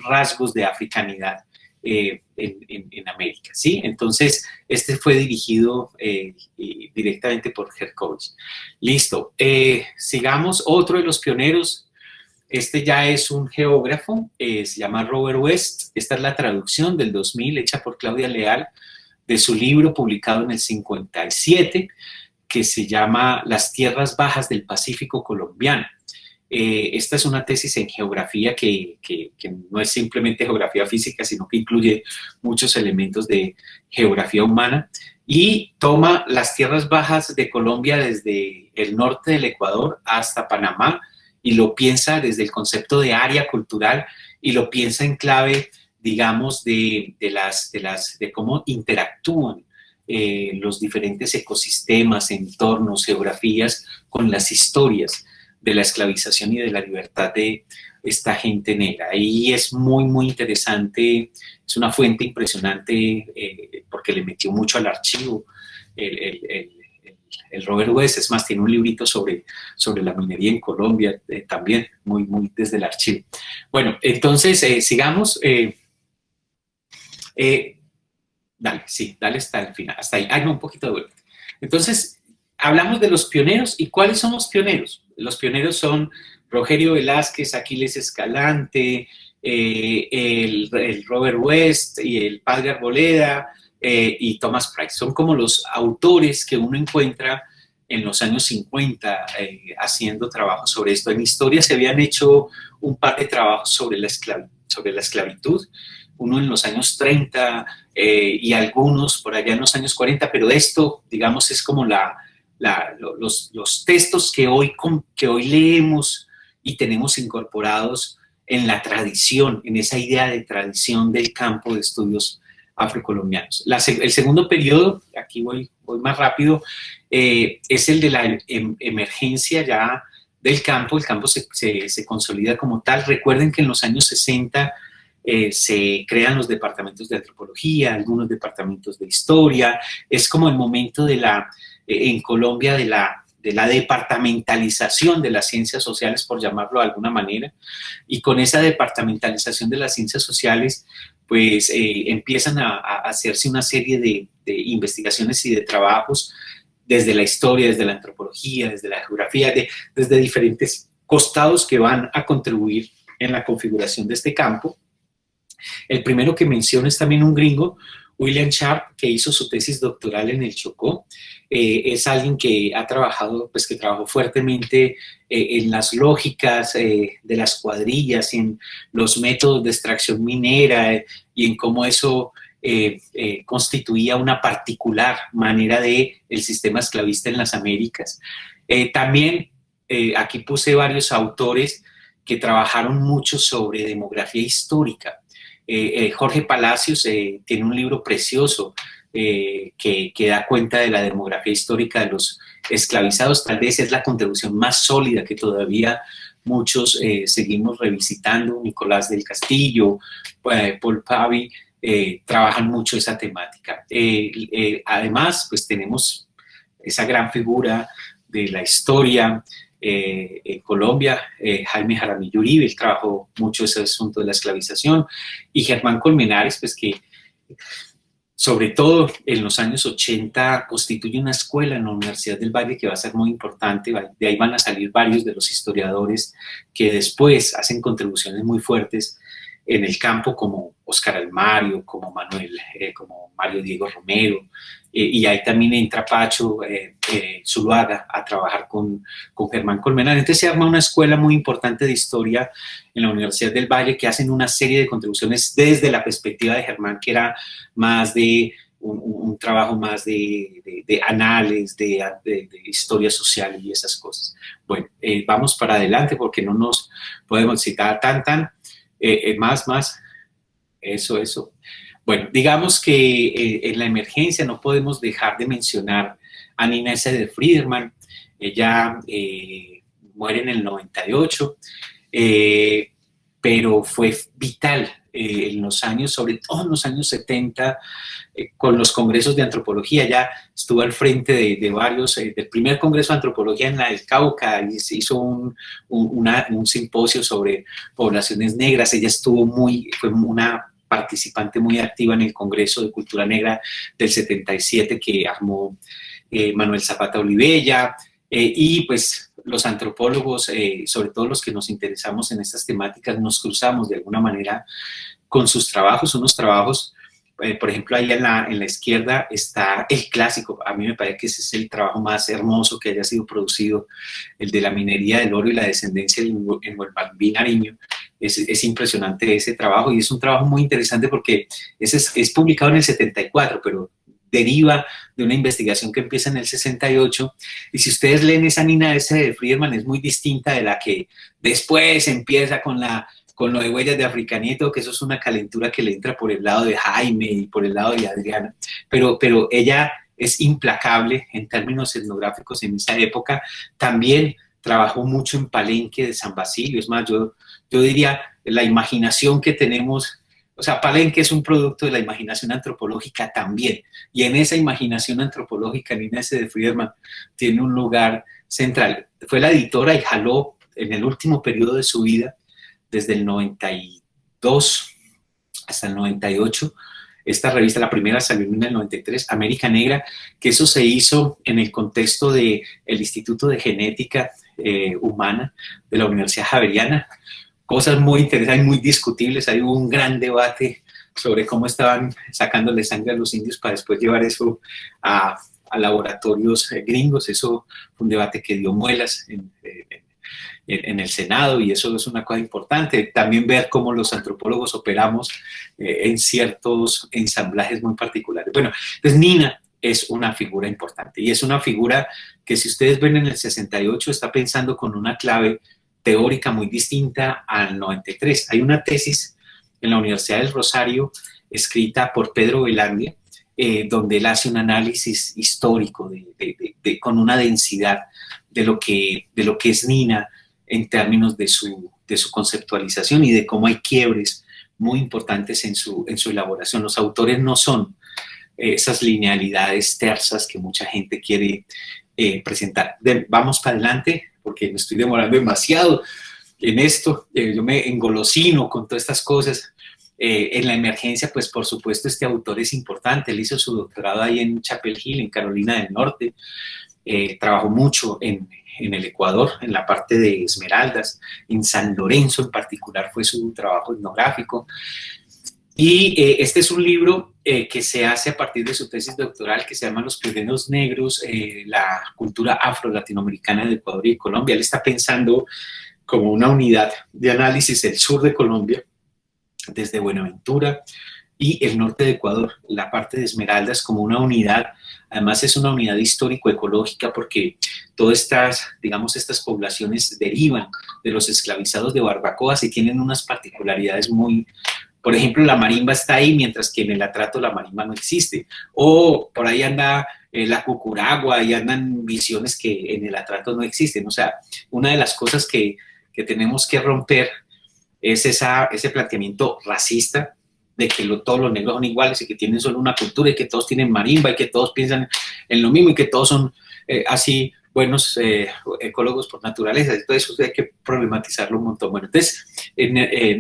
rasgos de africanidad en América, ¿sí? Entonces, este fue dirigido directamente por Hercóvis. Listo. Sigamos. Otro de los pioneros, este ya es un geógrafo, se llama Robert West. Esta es la traducción del 2000 hecha por Claudia Leal de su libro publicado en el 57, que se llama Las tierras bajas del Pacífico colombiano. Esta es una tesis en geografía que no es simplemente geografía física, sino que incluye muchos elementos de geografía humana y toma las tierras bajas de Colombia desde el norte del Ecuador hasta Panamá y lo piensa desde el concepto de área cultural y lo piensa en clave, digamos, de cómo interactúan los diferentes ecosistemas, entornos, geografías con las historias de la esclavización y de la libertad de esta gente negra. Y es muy, muy interesante, es una fuente impresionante porque le metió mucho al archivo el Robert West. Es más, tiene un librito sobre la minería en Colombia también, muy, muy desde el archivo. Bueno, entonces sigamos. Dale hasta el final, hasta ahí. No, un poquito de vuelta. Entonces, hablamos de los pioneros. ¿Y cuáles son los pioneros? Los pioneros son Rogerio Velázquez, Aquiles Escalante, el Robert West y el padre Arboleda y Thomas Price. Son como los autores que uno encuentra en los años 50 haciendo trabajos sobre esto. En historia se habían hecho un par de trabajos sobre la esclavitud, uno en los años 30 y algunos por allá en los años 40, pero esto, digamos, es como los textos que hoy leemos y tenemos incorporados en la tradición, en esa idea de tradición del campo de estudios afrocolombianos. El segundo periodo, aquí voy más rápido, es el de la emergencia ya del campo. El campo se consolida como tal. Recuerden que en los años 60 se crean los departamentos de antropología, algunos departamentos de historia. Es como el momento en Colombia de la departamentalización de las ciencias sociales, por llamarlo de alguna manera, y con esa departamentalización de las ciencias sociales, pues empiezan a hacerse una serie de investigaciones y de trabajos desde la historia, desde la antropología, desde la geografía, desde diferentes costados que van a contribuir en la configuración de este campo. El primero que menciono es también un gringo, William Sharp, que hizo su tesis doctoral en el Chocó. Es alguien que ha trabajado, pues que trabajó fuertemente en las lógicas de las cuadrillas, en los métodos de extracción minera y en cómo eso constituía una particular manera del sistema esclavista en las Américas. También aquí puse varios autores que trabajaron mucho sobre demografía histórica. Jorge Palacios tiene un libro precioso que da cuenta de la demografía histórica de los esclavizados. Tal vez es la contribución más sólida que todavía muchos seguimos revisitando. Nicolás del Castillo, Paul Pavy, trabajan mucho esa temática. Además, pues tenemos esa gran figura de la historia en Colombia, Jaime Jaramillo Uribe. Él trabajó mucho ese asunto de la esclavización, y Germán Colmenares, pues que sobre todo en los años 80 constituye una escuela en la Universidad del Valle que va a ser muy importante. De ahí van a salir varios de los historiadores que después hacen contribuciones muy fuertes en el campo, como Óscar Almario, como Mario Diego Romero, y ahí también entra Pacho Zuluaga a trabajar con Germán Colmenares. Entonces se arma una escuela muy importante de historia en la Universidad del Valle que hacen una serie de contribuciones desde la perspectiva de Germán, que era más de un trabajo más de análisis, de historia social y esas cosas. Bueno, vamos para adelante porque no nos podemos citar más, eso. Bueno, digamos que en la emergencia no podemos dejar de mencionar a Nina S. de Friedman. Ella muere en el 98, pero fue vital en los años, sobre todo en los años 70, con los congresos de antropología. Ya estuvo al frente de varios, del primer congreso de antropología en el Cauca, y se hizo un simposio sobre poblaciones negras. Ella fue una participante muy activa en el Congreso de Cultura Negra del 77 que armó Manuel Zapata Olivella, y pues los antropólogos, sobre todo los que nos interesamos en estas temáticas, nos cruzamos de alguna manera con sus trabajos, unos trabajos, por ejemplo, ahí en la izquierda está el clásico. A mí me parece que ese es el trabajo más hermoso que haya sido producido, el de la minería del oro y la descendencia en Huelpambí, Nariño. Es impresionante ese trabajo, y es un trabajo muy interesante porque es publicado en el 74, pero deriva de una investigación que empieza en el 68, y si ustedes leen esa Nina S. de Friedman, es muy distinta de la que después empieza con lo de Huellas de Africanito, que eso es una calentura que le entra por el lado de Jaime y por el lado de Adriana, pero ella es implacable en términos etnográficos en esa época. También trabajó mucho en Palenque de San Basilio. Es más, yo diría, la imaginación que tenemos, o sea, Palenque es un producto de la imaginación antropológica también, y en esa imaginación antropológica Nina S. de Friedman tiene un lugar central. Fue la editora y jaló en el último periodo de su vida, desde el 92 hasta el 98, esta revista. La primera salió en el 93, América Negra, que eso se hizo en el contexto del Instituto de Genética Humana de la Universidad Javeriana. Cosas muy interesantes, muy discutibles. Hay un gran debate sobre cómo estaban sacándole sangre a los indios para después llevar eso a laboratorios gringos. Eso fue un debate que dio muelas en el Senado, y eso es una cosa importante. También ver cómo los antropólogos operamos en ciertos ensamblajes muy particulares. Bueno, pues Nina es una figura importante, y es una figura que, si ustedes ven, en el 68 está pensando con una clave teórica muy distinta al 93. Hay una tesis en la Universidad del Rosario escrita por Pedro Velandia, donde él hace un análisis histórico con una densidad de lo que es Nina en términos de su conceptualización, y de cómo hay quiebres muy importantes en su elaboración. Los autores no son esas linealidades tersas que mucha gente quiere presentar. Vamos para adelante, porque me estoy demorando demasiado en esto. Yo me engolosino con todas estas cosas. En la emergencia, pues por supuesto este autor es importante. Él hizo su doctorado ahí en Chapel Hill, en Carolina del Norte. Trabajó mucho en el Ecuador, en la parte de Esmeraldas, en San Lorenzo en particular fue su trabajo etnográfico. Y este es un libro que se hace a partir de su tesis doctoral, que se llama Los Pioneros Negros, la cultura afro-latinoamericana de Ecuador y Colombia. Él está pensando como una unidad de análisis el sur de Colombia, desde Buenaventura, y el norte de Ecuador, la parte de Esmeraldas, como una unidad. Además es una unidad histórico-ecológica, porque todas estas poblaciones derivan de los esclavizados de Barbacoas y tienen unas particularidades muy... Por ejemplo, la marimba está ahí, mientras que en el atrato la marimba no existe. O por ahí anda la cucuragua, y andan visiones que en el atrato no existen. O sea, una de las cosas que tenemos que romper es ese planteamiento racista de que todos los negros son iguales y que tienen solo una cultura y que todos tienen marimba y que todos piensan en lo mismo y que todos son así buenos ecólogos por naturaleza. Entonces eso hay que problematizarlo un montón. Bueno, entonces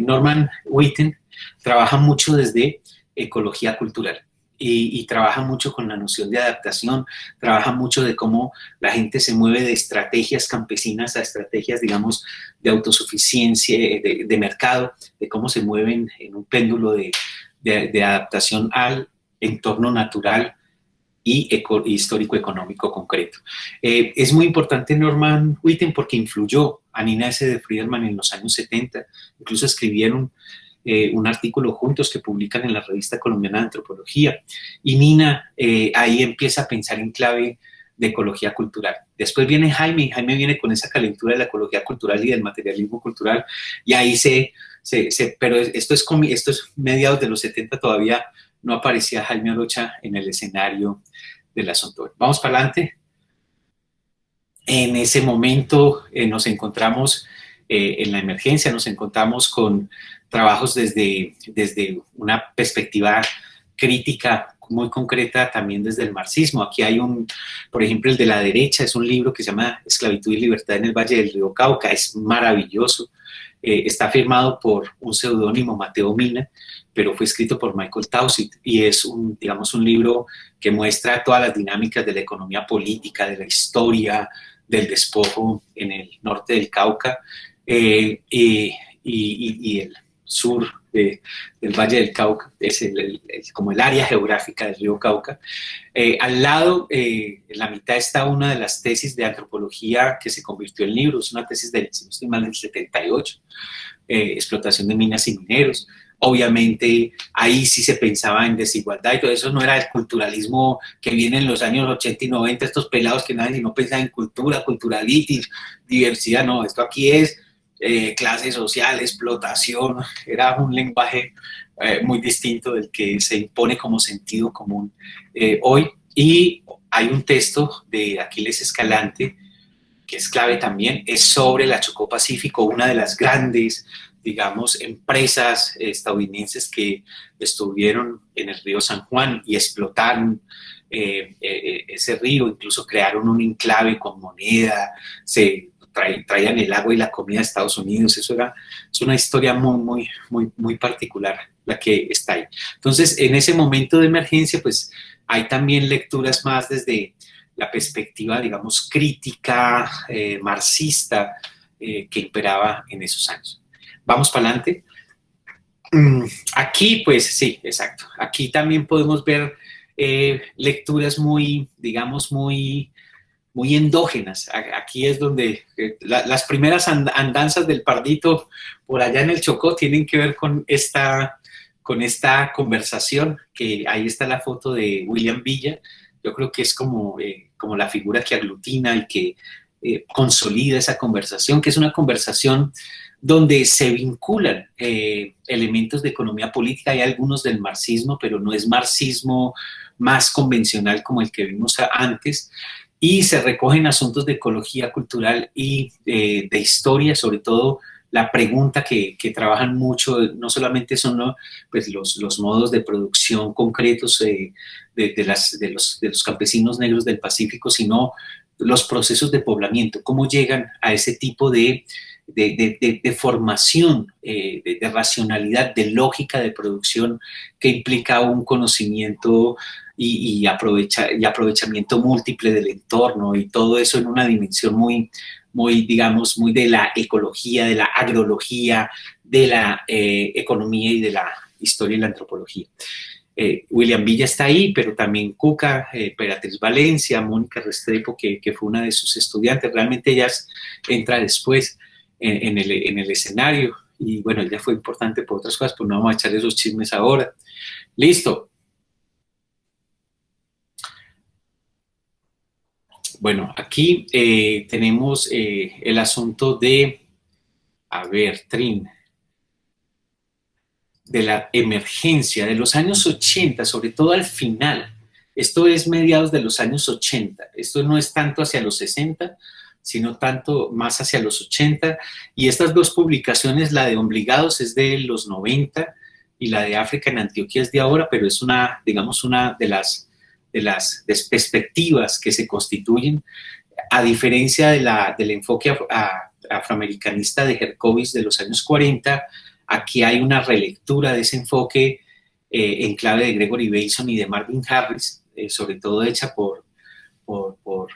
Norman Whitten trabaja mucho desde ecología cultural y trabaja mucho con la noción de adaptación, trabaja mucho de cómo la gente se mueve de estrategias campesinas a estrategias, digamos, de autosuficiencia, de mercado, de cómo se mueven en un péndulo de adaptación al entorno natural y histórico-económico concreto. Es muy importante Norman Whitten porque influyó a Nina S. de Friedman en los años 70, incluso escribieron un artículo juntos que publican en la Revista Colombiana de Antropología. Y Nina ahí empieza a pensar en clave de ecología cultural. Después viene Jaime, y Jaime viene con esa calentura de la ecología cultural y del materialismo cultural, y ahí pero esto es mediados de los 70, todavía no aparecía Jaime Orocha en el escenario del asunto. Vamos para adelante. En ese momento nos encontramos en la emergencia, nos encontramos con trabajos desde una perspectiva crítica muy concreta, también desde el marxismo. Aquí hay por ejemplo, el de la derecha, es un libro que se llama Esclavitud y Libertad en el Valle del Río Cauca, es maravilloso. Está firmado por un seudónimo, Mateo Mina, pero fue escrito por Michael Taussig, y es digamos, un libro que muestra todas las dinámicas de la economía política, de la historia del despojo en el norte del Cauca y el sur del Valle del Cauca, es como el área geográfica del río Cauca. Al lado, en la mitad, está una de las tesis de antropología que se convirtió en libro, es una tesis del 78, explotación de minas y mineros. Obviamente ahí sí se pensaba en desigualdad y todo eso, no era el culturalismo que viene en los años 80 y 90, estos pelados que nadie no pensaban en cultura, culturalitis, diversidad, no, esto aquí es clase social, explotación, era un lenguaje muy distinto del que se impone como sentido común hoy. Y hay un texto de Aquiles Escalante que es clave también, es sobre la Chocó Pacífico, una de las grandes, digamos, empresas estadounidenses que estuvieron en el río San Juan y explotaron ese río, incluso crearon un enclave con moneda, traían el agua y la comida de Estados Unidos. Es una historia muy particular la que está ahí. Entonces, en ese momento de emergencia, pues hay también lecturas más desde la perspectiva, digamos, crítica, marxista, que imperaba en esos años. Vamos para adelante. Aquí, pues sí, exacto. Aquí también podemos ver lecturas digamos, muy endógenas. Aquí es donde las primeras andanzas del Pardito por allá en el Chocó tienen que ver con esta conversación, que ahí está la foto de William Villa. Yo creo que es como la figura que aglutina y que consolida esa conversación, que es una conversación donde se vinculan elementos de economía política. Hay algunos del marxismo, pero no es marxismo más convencional como el que vimos antes, y se recogen asuntos de ecología cultural y de historia, sobre todo la pregunta que trabajan mucho, no solamente son pues los modos de producción concretos de los campesinos negros del Pacífico, sino los procesos de poblamiento, cómo llegan a ese tipo de formación, de racionalidad, de lógica de producción que implica un conocimiento y aprovechamiento múltiple del entorno, y todo eso en una dimensión muy, digamos, muy de la ecología, de la agrología, de la economía y de la historia y la antropología. William Villa está ahí, pero también Cuca, Beatriz Valencia, Mónica Restrepo, que fue una de sus estudiantes. Realmente ella entra después en el escenario, y bueno, ella fue importante por otras cosas, pues no vamos a echar esos chismes ahora. Listo. Bueno, aquí tenemos el asunto de, Trin, de la emergencia de los años 80, sobre todo al final. Esto es mediados de los años 80. Esto no es tanto hacia los 60, sino tanto más hacia los 80. Y estas dos publicaciones, la de Obligados es de los 90 y la de África en Antioquia es de ahora, pero es digamos, una de las perspectivas que se constituyen, a diferencia del enfoque afroamericanista de Herkovich de los años 40. Aquí hay una relectura de ese enfoque en clave de Gregory Bateson y de Marvin Harris, sobre todo hecha por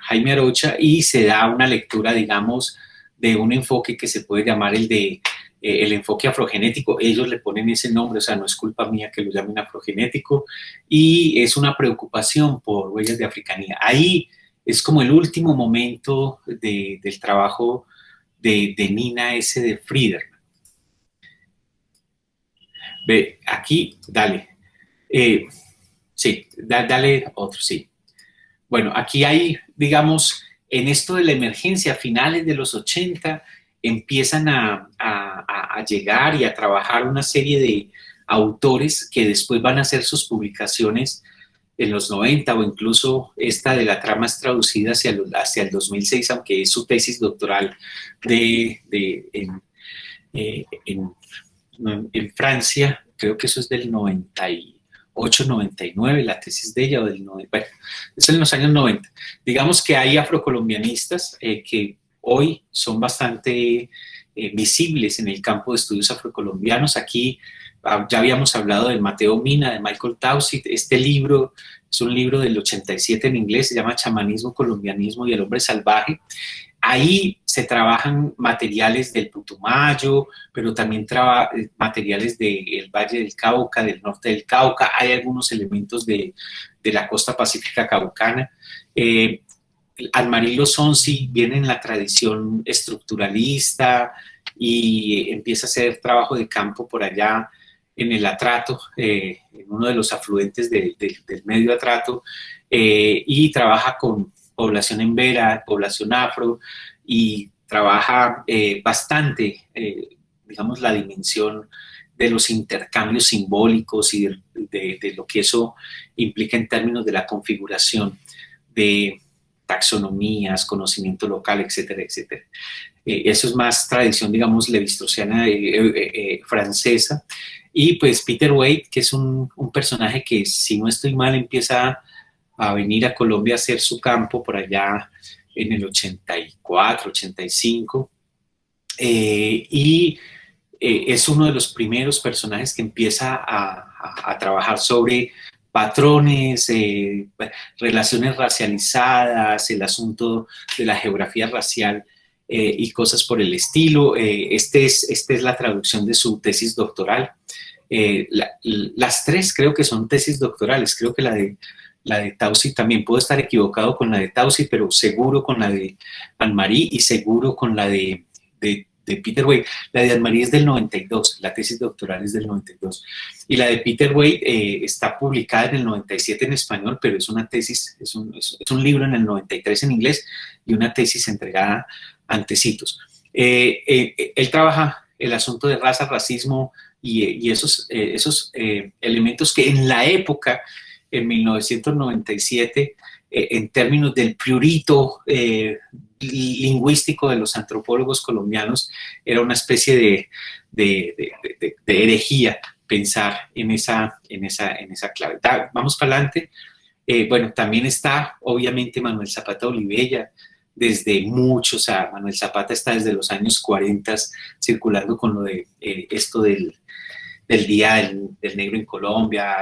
Jaime Arocha, y se da una lectura, digamos, de un enfoque que se puede llamar el enfoque afrogenético. Ellos le ponen ese nombre, o sea, no es culpa mía que lo llamen afrogenético, y es una preocupación por huellas de africanía. Ahí es como el último momento del trabajo de Nina S. de Frieder. Ve, aquí, dale. Sí, dale otro, sí. Bueno, aquí hay, digamos, en esto de la emergencia, a finales de los 80, empiezan a llegar y a trabajar una serie de autores que después van a hacer sus publicaciones en los 90 o incluso esta de la trama es traducida hacia el 2006, aunque es su tesis doctoral en, en Francia, creo que eso es del 98, 99, la tesis de ella, o del 90, bueno, es en los años 90. Digamos que hay afrocolombianistas que hoy son bastante visibles en el campo de estudios afrocolombianos. Aquí ya habíamos hablado de Mateo Mina, de Michael Taussig. Este libro es un libro del 87 en inglés, se llama Chamanismo, Colombianismo y el Hombre Salvaje. Ahí se trabajan materiales del Putumayo, pero también materiales del Valle del Cauca, del norte del Cauca. Hay algunos elementos de la costa pacífica caucana. Anne-Marie Lozonsi viene en la tradición estructuralista y empieza a hacer trabajo de campo por allá en el Atrato, en uno de los afluentes del medio Atrato, y trabaja con población embera, población afro, y trabaja bastante, digamos, la dimensión de los intercambios simbólicos y de lo que eso implica en términos de la configuración de taxonomías, conocimiento local, etcétera, etcétera. Eso es más tradición, digamos, levi-straussiana francesa. Y pues Peter Wade, que es un personaje que, si no estoy mal, empieza a venir a Colombia a hacer su campo por allá en el 84, 85, y es uno de los primeros personajes que empieza a trabajar sobre patrones, relaciones racializadas, el asunto de la geografía racial y cosas por el estilo. Esta es la traducción de su tesis doctoral. Las tres creo que son tesis doctorales, creo que la de Taussig también, puedo estar equivocado con la de Taussig, pero seguro con la de Anne-Marie y seguro con la de Peter Wade. La de Anne-Marie es del 92, la tesis doctoral es del 92. Y la de Peter Wade está publicada en el 97 en español, pero es una tesis, es un libro en el 93 en inglés y una tesis entregada antecitos. Él trabaja el asunto de raza, racismo y esos elementos que en la época, en 1997, en términos del prurito lingüístico de los antropólogos colombianos, era una especie de herejía pensar en esa clave. Vamos para adelante. Bueno, también está, obviamente, Manuel Zapata Olivella, desde muchos, o sea, Manuel Zapata está desde los años 40 circulando con lo de esto del Día del Negro en Colombia,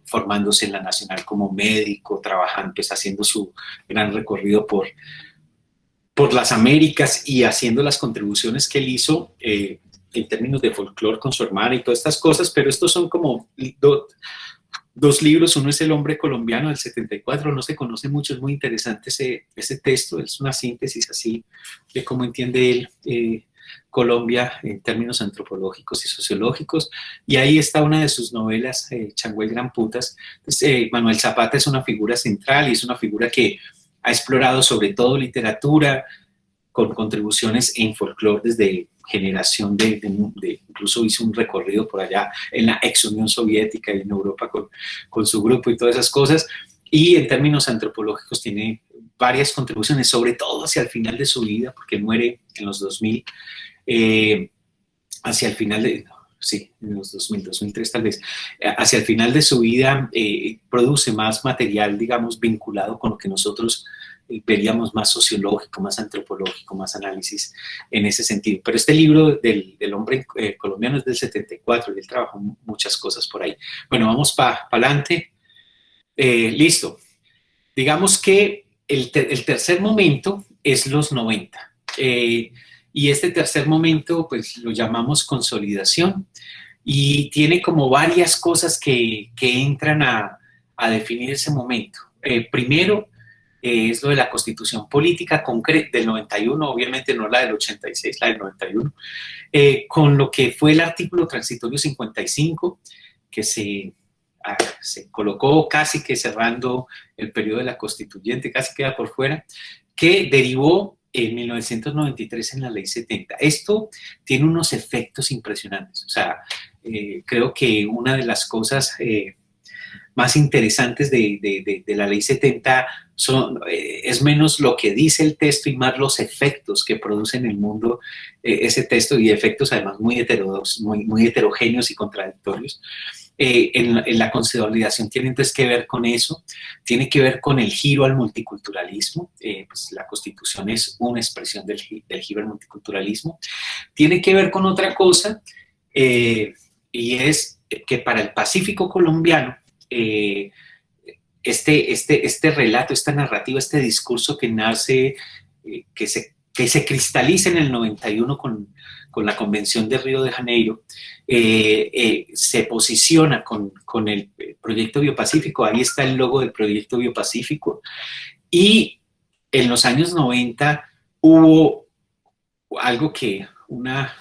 formándose en la Nacional como médico, trabajando, pues haciendo su gran recorrido por las Américas y haciendo las contribuciones que él hizo en términos de folclore con su hermana y todas estas cosas, pero estos son como dos libros. Uno es El Hombre Colombiano del 74, no se conoce mucho, es muy interesante ese texto, es una síntesis así de cómo entiende él Colombia en términos antropológicos y sociológicos, y ahí está una de sus novelas, Changó el Gran Putas. Entonces, Manuel Zapata es una figura central y es una figura que ha explorado sobre todo literatura, con contribuciones en folclore desde generación incluso hizo un recorrido por allá en la ex Unión Soviética y en Europa con su grupo y todas esas cosas, y en términos antropológicos tiene varias contribuciones, sobre todo hacia el final de su vida, porque muere en los 2000, hacia el final de... Sí, en los 2000, 2003 tal vez, hacia el final de su vida produce más material, digamos, vinculado con lo que nosotros veríamos más sociológico, más antropológico, más análisis en ese sentido. Pero este libro del hombre colombiano es del 74 y él trabajó muchas cosas por ahí. Bueno, vamos para adelante. Listo. Digamos que el tercer momento es los 90. Y este tercer momento, pues lo llamamos consolidación y tiene como varias cosas que entran a definir ese momento. Primero, es lo de la Constitución Política del 91, obviamente no la del 86, la del 91, con lo que fue el artículo transitorio 55, que se colocó casi que cerrando el periodo de la constituyente, casi queda por fuera, que derivó en 1993 en la Ley 70. Esto tiene unos efectos impresionantes. O sea, creo que una de las cosas más interesantes de la Ley 70 es menos lo que dice el texto y más los efectos que produce en el mundo ese texto, y efectos además muy heterogéneos y contradictorios. En la consolidación tiene entonces que ver con eso, tiene que ver con el giro al multiculturalismo, pues la Constitución es una expresión del giro al multiculturalismo, tiene que ver con otra cosa, y es que para el Pacífico colombiano, este relato, esta narrativa, este discurso que nace, que se cristaliza en el 91 con la Convención de Río de Janeiro, se posiciona con el Proyecto Biopacífico. Ahí está el logo del Proyecto Biopacífico. Y en los años 90 hubo algo que una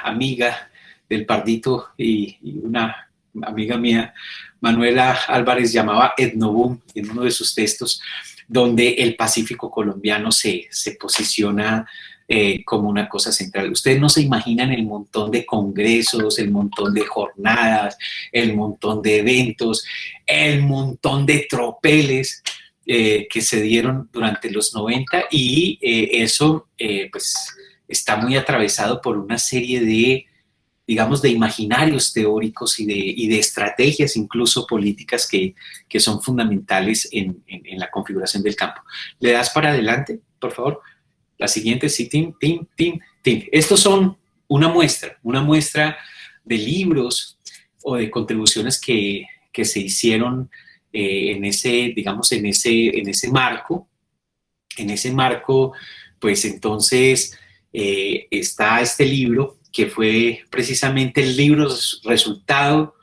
amiga del Pardito y una amiga mía, Manuela Álvarez, llamaba etnoboom en uno de sus textos, donde el Pacífico colombiano se posiciona como una cosa central. Ustedes no se imaginan el montón de congresos, el montón de jornadas, el montón de eventos, el montón de tropeles que se dieron durante los 90, y eso pues está muy atravesado por una serie de, digamos, de imaginarios teóricos y de estrategias incluso políticas que son fundamentales en la configuración del campo. ¿Le das para adelante, por favor? La siguiente, sí, tin. Estos son una muestra de libros o de contribuciones que se hicieron en ese, digamos, en ese marco. En ese marco, pues entonces está este libro, que fue precisamente el libro resultado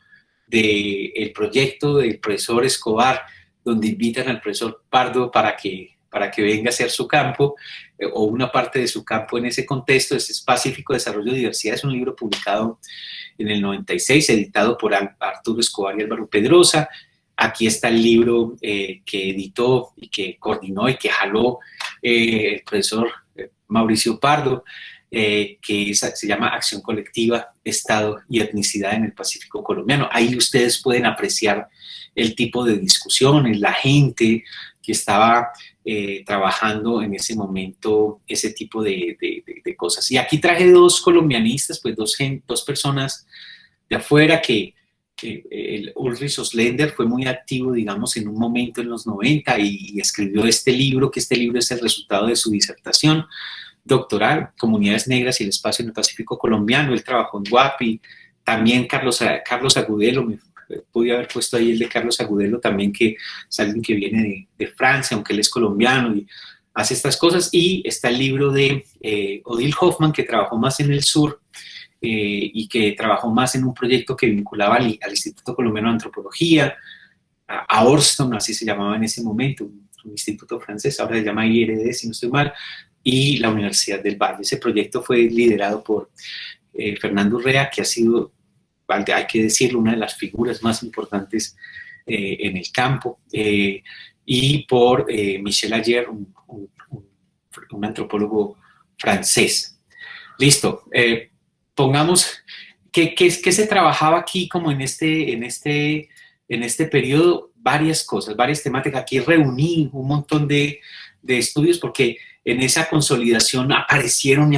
del proyecto del profesor Escobar, donde invitan al profesor Pardo para que venga a hacer su campo, o una parte de su campo en ese contexto. Ese es Pacífico, Desarrollo y Diversidad. Es un libro publicado en el 96, editado por Arturo Escobar y Álvaro Pedrosa. Aquí está el libro que editó y que coordinó y que jaló el profesor Mauricio Pardo, que se llama Acción Colectiva, Estado y Etnicidad en el Pacífico Colombiano. Ahí ustedes pueden apreciar el tipo de discusiones, la gente que estaba trabajando en ese momento ese tipo de cosas. Y aquí traje dos colombianistas, pues dos personas de afuera el Ulrich Oslender fue muy activo, digamos, en un momento en los 90 y escribió este libro, que este libro es el resultado de su disertación doctoral, Comunidades Negras y el Espacio en el Pacífico Colombiano. Él trabajó en Guapi. También Carlos Agudelo, me pude haber puesto ahí el de Carlos Agudelo también, que es alguien que viene de Francia, aunque él es colombiano y hace estas cosas. Y está el libro de Odile Hoffman, que trabajó más en el sur, y que trabajó más en un proyecto que vinculaba al Instituto Colombiano de Antropología, a Orston, así se llamaba en ese momento, un instituto francés, ahora se llama IRD, si no estoy mal, y la Universidad del Valle. Ese proyecto fue liderado por Fernando Urrea, que ha sido, hay que decirlo, una de las figuras más importantes en el campo, y por Michel Ayer, un antropólogo francés. Listo. Pongamos, ¿qué se trabajaba aquí como en este periodo? Varias cosas, varias temáticas. Aquí reuní un montón de estudios, porque en esa consolidación aparecieron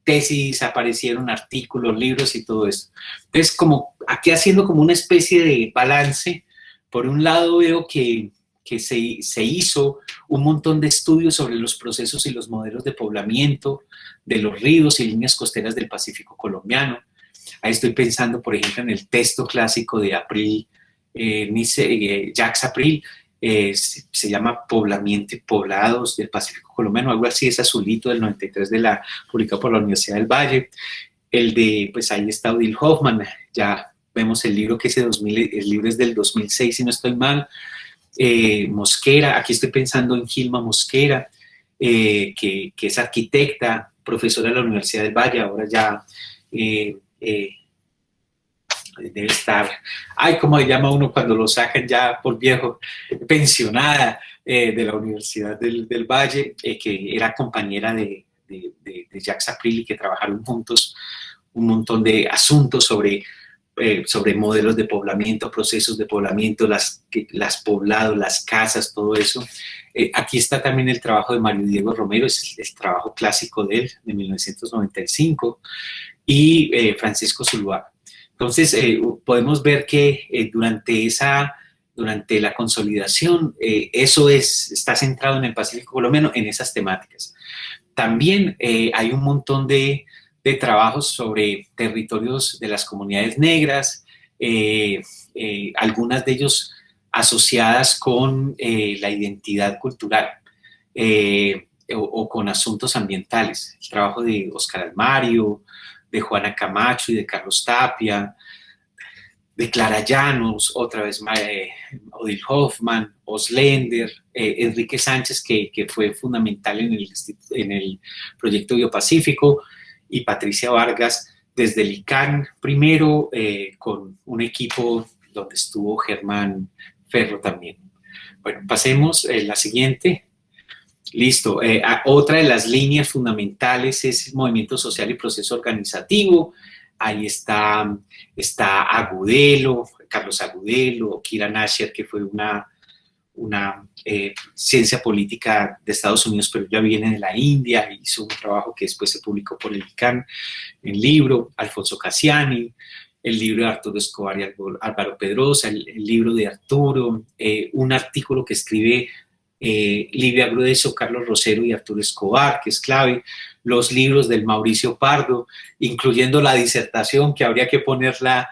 tesis, aparecieron artículos, libros y todo eso. Entonces, como aquí haciendo como una especie de balance, por un lado veo que se hizo un montón de estudios sobre los procesos y los modelos de poblamiento de los ríos y líneas costeras del Pacífico colombiano. Ahí estoy pensando, por ejemplo, en el texto clásico de Jacques April, se llama Poblamiento y Poblados del Pacífico colombiano, algo así, es azulito del 93, publicado por la Universidad del Valle. Pues ahí está Odile Hoffman, ya vemos el libro el libro es del 2006, si no estoy mal. Mosquera, aquí estoy pensando en Gilma Mosquera, que es arquitecta, profesora de la Universidad del Valle, ahora ya debe estar, ay, ¿cómo le llama uno cuando lo sacan ya por viejo? Pensionada de la Universidad del Valle, que era compañera de Jacques April y que trabajaron juntos un montón de asuntos sobre modelos de poblamiento, procesos de poblamiento, las poblados, las casas, todo eso. Aquí está también el trabajo de Mario Diego Romero, es el trabajo clásico de él, de 1995, y Francisco Zuluaga. Entonces, podemos ver que durante la consolidación, eso está centrado en el Pacífico colombiano, en esas temáticas. También hay un montón de trabajos sobre territorios de las comunidades negras, algunas de ellos asociadas con la identidad cultural o con asuntos ambientales. El trabajo de Oscar Almario, de Juana Camacho y de Carlos Tapia, de Clara Llanos, otra vez Odile Hoffman, Oslender, Enrique Sánchez, que fue fundamental en el proyecto Biopacífico, y Patricia Vargas desde el ICANN, primero con un equipo donde estuvo Germán Ferro también. Bueno, pasemos a la siguiente. Listo. Otra de las líneas fundamentales es movimiento social y proceso organizativo. Ahí está Agudelo, Carlos Agudelo, Kira Nasher, que fue una ciencia política de Estados Unidos, pero ya viene de la India, hizo un trabajo que después se publicó por el ICANN en libro, Alfonso Cassiani, el libro de Arturo Escobar y Álvaro Pedrosa, el libro de Arturo, un artículo que escribe Livia Grueso, Carlos Rosero y Arturo Escobar, que es clave, los libros del Mauricio Pardo, incluyendo la disertación, que habría que ponerla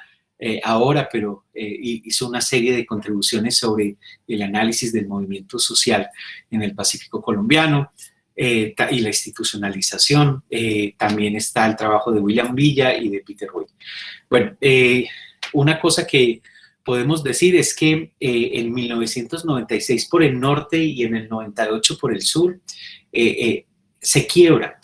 ahora, pero hizo una serie de contribuciones sobre el análisis del movimiento social en el Pacífico colombiano y la institucionalización. También está el trabajo de William Villa y de Peter Roy. Bueno, una cosa que podemos decir es que en 1996 por el norte y en el 98 por el sur se quiebra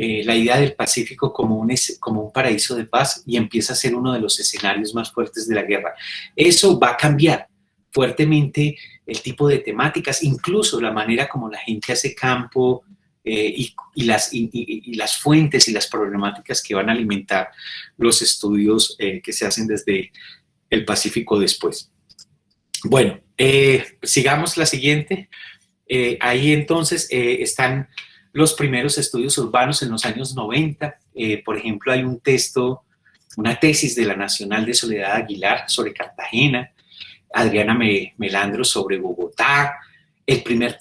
la idea del Pacífico como un paraíso de paz y empieza a ser uno de los escenarios más fuertes de la guerra. Eso va a cambiar fuertemente el tipo de temáticas, incluso la manera como la gente hace campo y las fuentes y las problemáticas que van a alimentar los estudios que se hacen desde el Pacífico después. Bueno, sigamos la siguiente. Ahí entonces están los primeros estudios urbanos en los años 90. Por ejemplo, hay una tesis de la Nacional de Soledad Aguilar sobre Cartagena, Adriana Melandro sobre Bogotá, el primer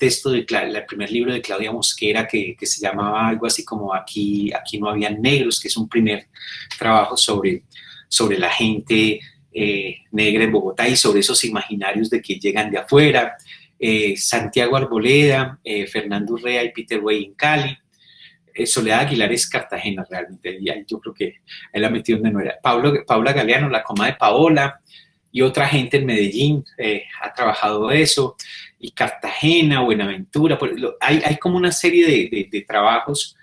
libro de Claudia Mosquera que se llamaba algo así como Aquí no habían negros, que es un primer trabajo sobre la gente negra en Bogotá y sobre esos imaginarios de que llegan de afuera. Santiago Arboleda, Fernando Urrea y Peter Way en Cali. Soledad Aguilar es Cartagena realmente, y yo creo que él la metió donde no era. Paula Galeano, La Coma de Paola, y otra gente en Medellín ha trabajado eso, y Cartagena, Buenaventura. Hay como una serie de trabajos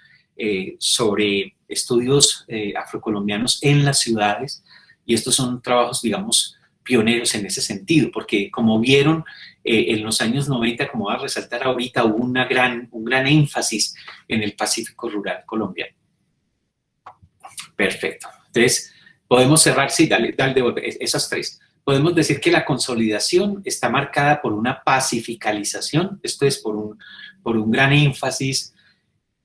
sobre estudios afrocolombianos en las ciudades, y estos son trabajos, digamos, pioneros en ese sentido, porque como vieron en los años 90, como va a resaltar ahorita, hubo un gran énfasis en el Pacífico rural colombiano. Perfecto. Entonces, podemos cerrar, sí, dale esas tres. Podemos decir que la consolidación está marcada por una pacificalización, esto es por un gran énfasis,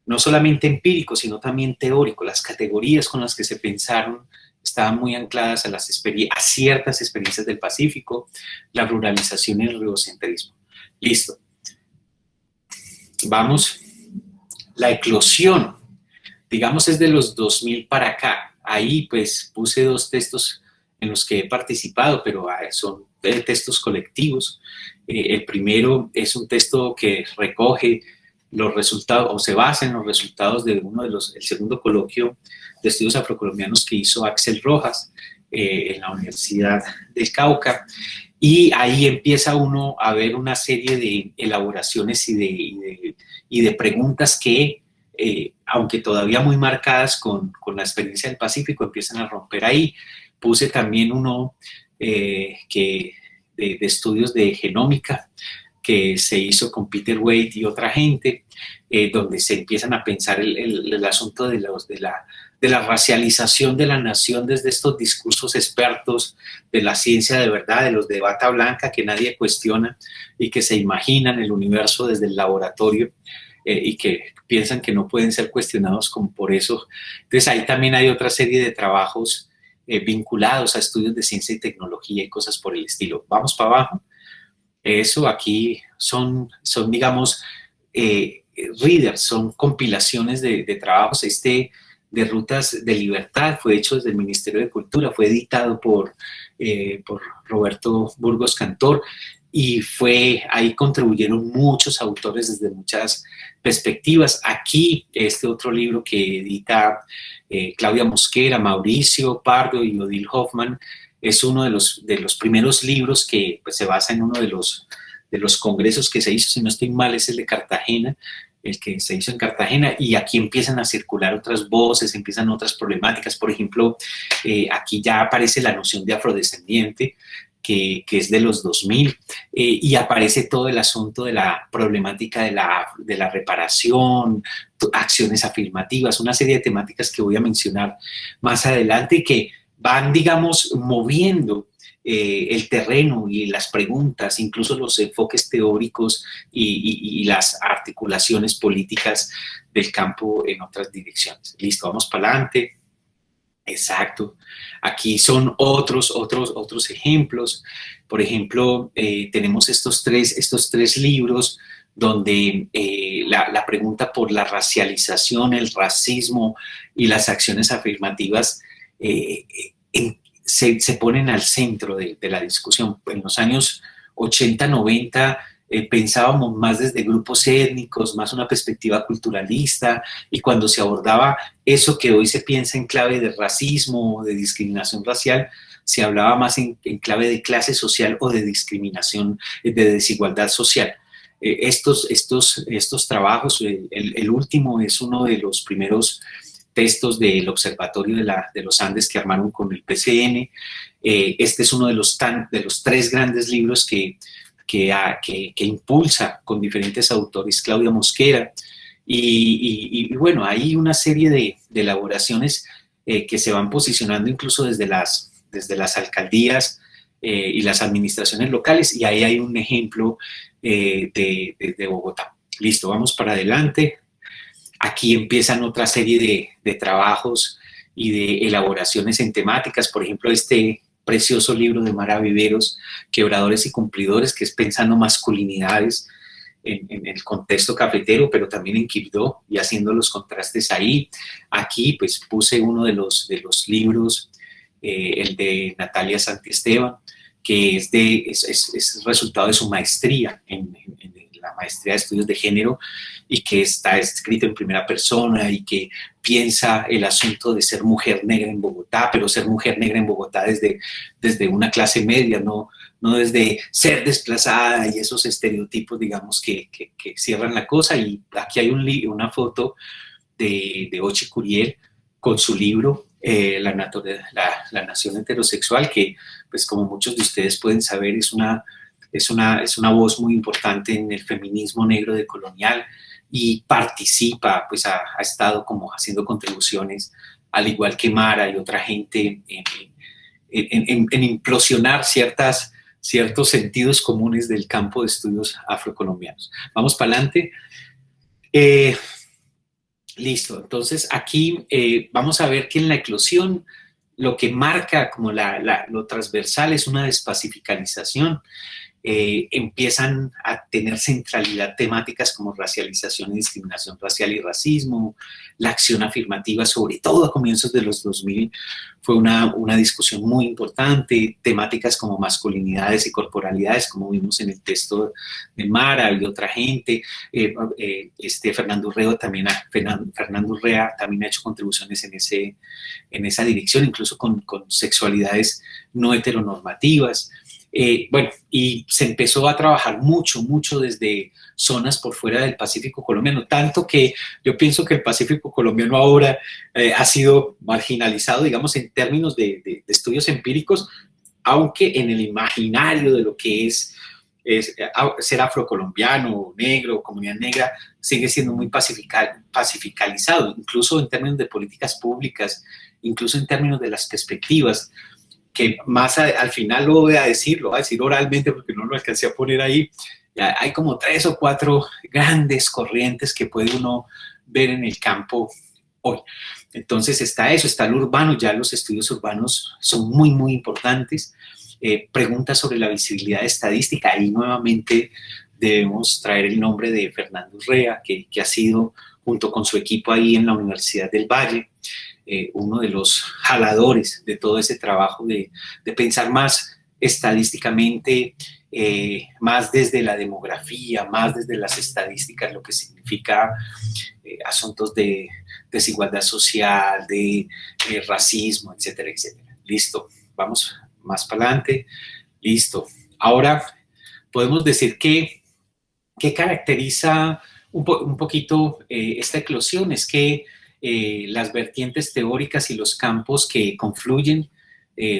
no solamente empírico, sino también teórico. Las categorías con las que se pensaron estaban muy ancladas a ciertas experiencias del Pacífico, la ruralización y el riocentrismo. Listo. Vamos. La eclosión, digamos, es de los 2000 para acá. Ahí pues puse 2 textos en los que he participado, pero son textos colectivos. El primero es un texto que recoge los resultados, o se basa en los resultados de el segundo coloquio de estudios afrocolombianos que hizo Axel Rojas en la Universidad del Cauca. y ahí empieza uno a ver una serie de elaboraciones y de preguntas que, aunque todavía muy marcadas con la experiencia del Pacífico, empiezan a romper ahí. Puse también uno de estudios de genómica que se hizo con Peter Wade y otra gente, donde se empiezan a pensar el asunto de la racialización de la nación desde estos discursos expertos de la ciencia de verdad, de los de bata blanca que nadie cuestiona y que se imaginan el universo desde el laboratorio y que piensan que no pueden ser cuestionados como por eso. Entonces ahí también hay otra serie de trabajos vinculados a estudios de ciencia y tecnología y cosas por el estilo. Vamos para abajo. Eso aquí son digamos, readers, son compilaciones de trabajos. De Rutas de Libertad fue hecho desde el Ministerio de Cultura, fue editado por Roberto Burgos Cantor, y ahí contribuyeron muchos autores desde muchas perspectivas. Aquí, este otro libro que edita Claudia Mosquera, Mauricio Pardo y Odile Hoffman, es uno de los primeros libros que pues, se basa en uno de los congresos que se hizo, si no estoy mal, es el de Cartagena, el que se hizo en Cartagena, y aquí empiezan a circular otras voces, empiezan otras problemáticas. Por ejemplo, aquí ya aparece la noción de afrodescendiente, que es de los 2000, y aparece todo el asunto de la problemática de la reparación, acciones afirmativas, una serie de temáticas que voy a mencionar más adelante y que van, digamos, moviendo el terreno y las preguntas, incluso los enfoques teóricos y las articulaciones políticas del campo en otras direcciones. Listo, vamos para adelante. Exacto. Aquí son otros ejemplos. Por ejemplo, tenemos estos tres libros donde la pregunta por la racialización, el racismo y las acciones afirmativas se ponen al centro de la discusión. En los años 80, 90 pensábamos más desde grupos étnicos, más una perspectiva culturalista, y cuando se abordaba eso que hoy se piensa en clave de racismo, de discriminación racial, se hablaba más en clave de clase social o de discriminación, de desigualdad social. Estos trabajos, el último es uno de los primeros textos del Observatorio de los Andes que armaron con el PCN. Este es uno de los tres grandes libros que impulsa con diferentes autores Claudia Mosquera, y bueno, hay una serie de elaboraciones que se van posicionando incluso desde las alcaldías y las administraciones locales, y ahí hay un ejemplo de Bogotá. Listo, vamos para adelante. Aquí empiezan otra serie de trabajos y de elaboraciones en temáticas, por ejemplo, este precioso libro de Mara Viveros, Quebradores y Cumplidores, que es pensando masculinidades en el contexto cafetero, pero también en Quibdó, y haciendo los contrastes ahí. Aquí pues puse uno de los libros, el de Natalia Santiesteban, que es resultado de su maestría en la maestría de estudios de género, y que está escrito en primera persona y que piensa el asunto de ser mujer negra en Bogotá, pero ser mujer negra en Bogotá desde una clase media, no desde ser desplazada y esos estereotipos, digamos, que cierran la cosa. Y aquí hay una foto de Ochi Curiel con su libro la nación heterosexual, que pues como muchos de ustedes pueden saber es una voz muy importante en el feminismo negro decolonial, y participa, pues ha estado como haciendo contribuciones, al igual que Mara y otra gente, en implosionar ciertos sentidos comunes del campo de estudios afrocolombianos. Vamos para adelante. Listo, entonces aquí vamos a ver que en la eclosión lo que marca como lo transversal es una despacificalización. Empiezan a tener centralidad temáticas como racialización y discriminación racial y racismo, la acción afirmativa, sobre todo a comienzos de los 2000, fue una discusión muy importante, temáticas como masculinidades y corporalidades, como vimos en el texto de Mara y otra gente. Fernando Urrea también ha hecho contribuciones en esa dirección, incluso con sexualidades no heteronormativas. Bueno, y se empezó a trabajar mucho, mucho desde zonas por fuera del Pacífico colombiano, tanto que yo pienso que el Pacífico colombiano ahora ha sido marginalizado, digamos, en términos de estudios empíricos, aunque en el imaginario de lo que es ser afrocolombiano, negro, comunidad negra, sigue siendo muy pacificalizado, incluso en términos de políticas públicas, incluso en términos de las perspectivas, que más al final lo voy a decir oralmente porque no lo alcancé a poner ahí. Hay como 3 o 4 grandes corrientes que puede uno ver en el campo hoy. Entonces está eso, está lo urbano, ya los estudios urbanos son muy, muy importantes. Preguntas sobre la visibilidad estadística, ahí nuevamente debemos traer el nombre de Fernando Urrea, que ha sido, junto con su equipo ahí en la Universidad del Valle, uno de los jaladores de todo ese trabajo de pensar más estadísticamente, más desde la demografía, más desde las estadísticas, lo que significa asuntos de desigualdad social, de racismo, etcétera, etcétera. Listo, vamos más para adelante. Listo. Ahora podemos decir que ¿qué caracteriza un poquito esta eclosión? Es que las vertientes teóricas y los campos que confluyen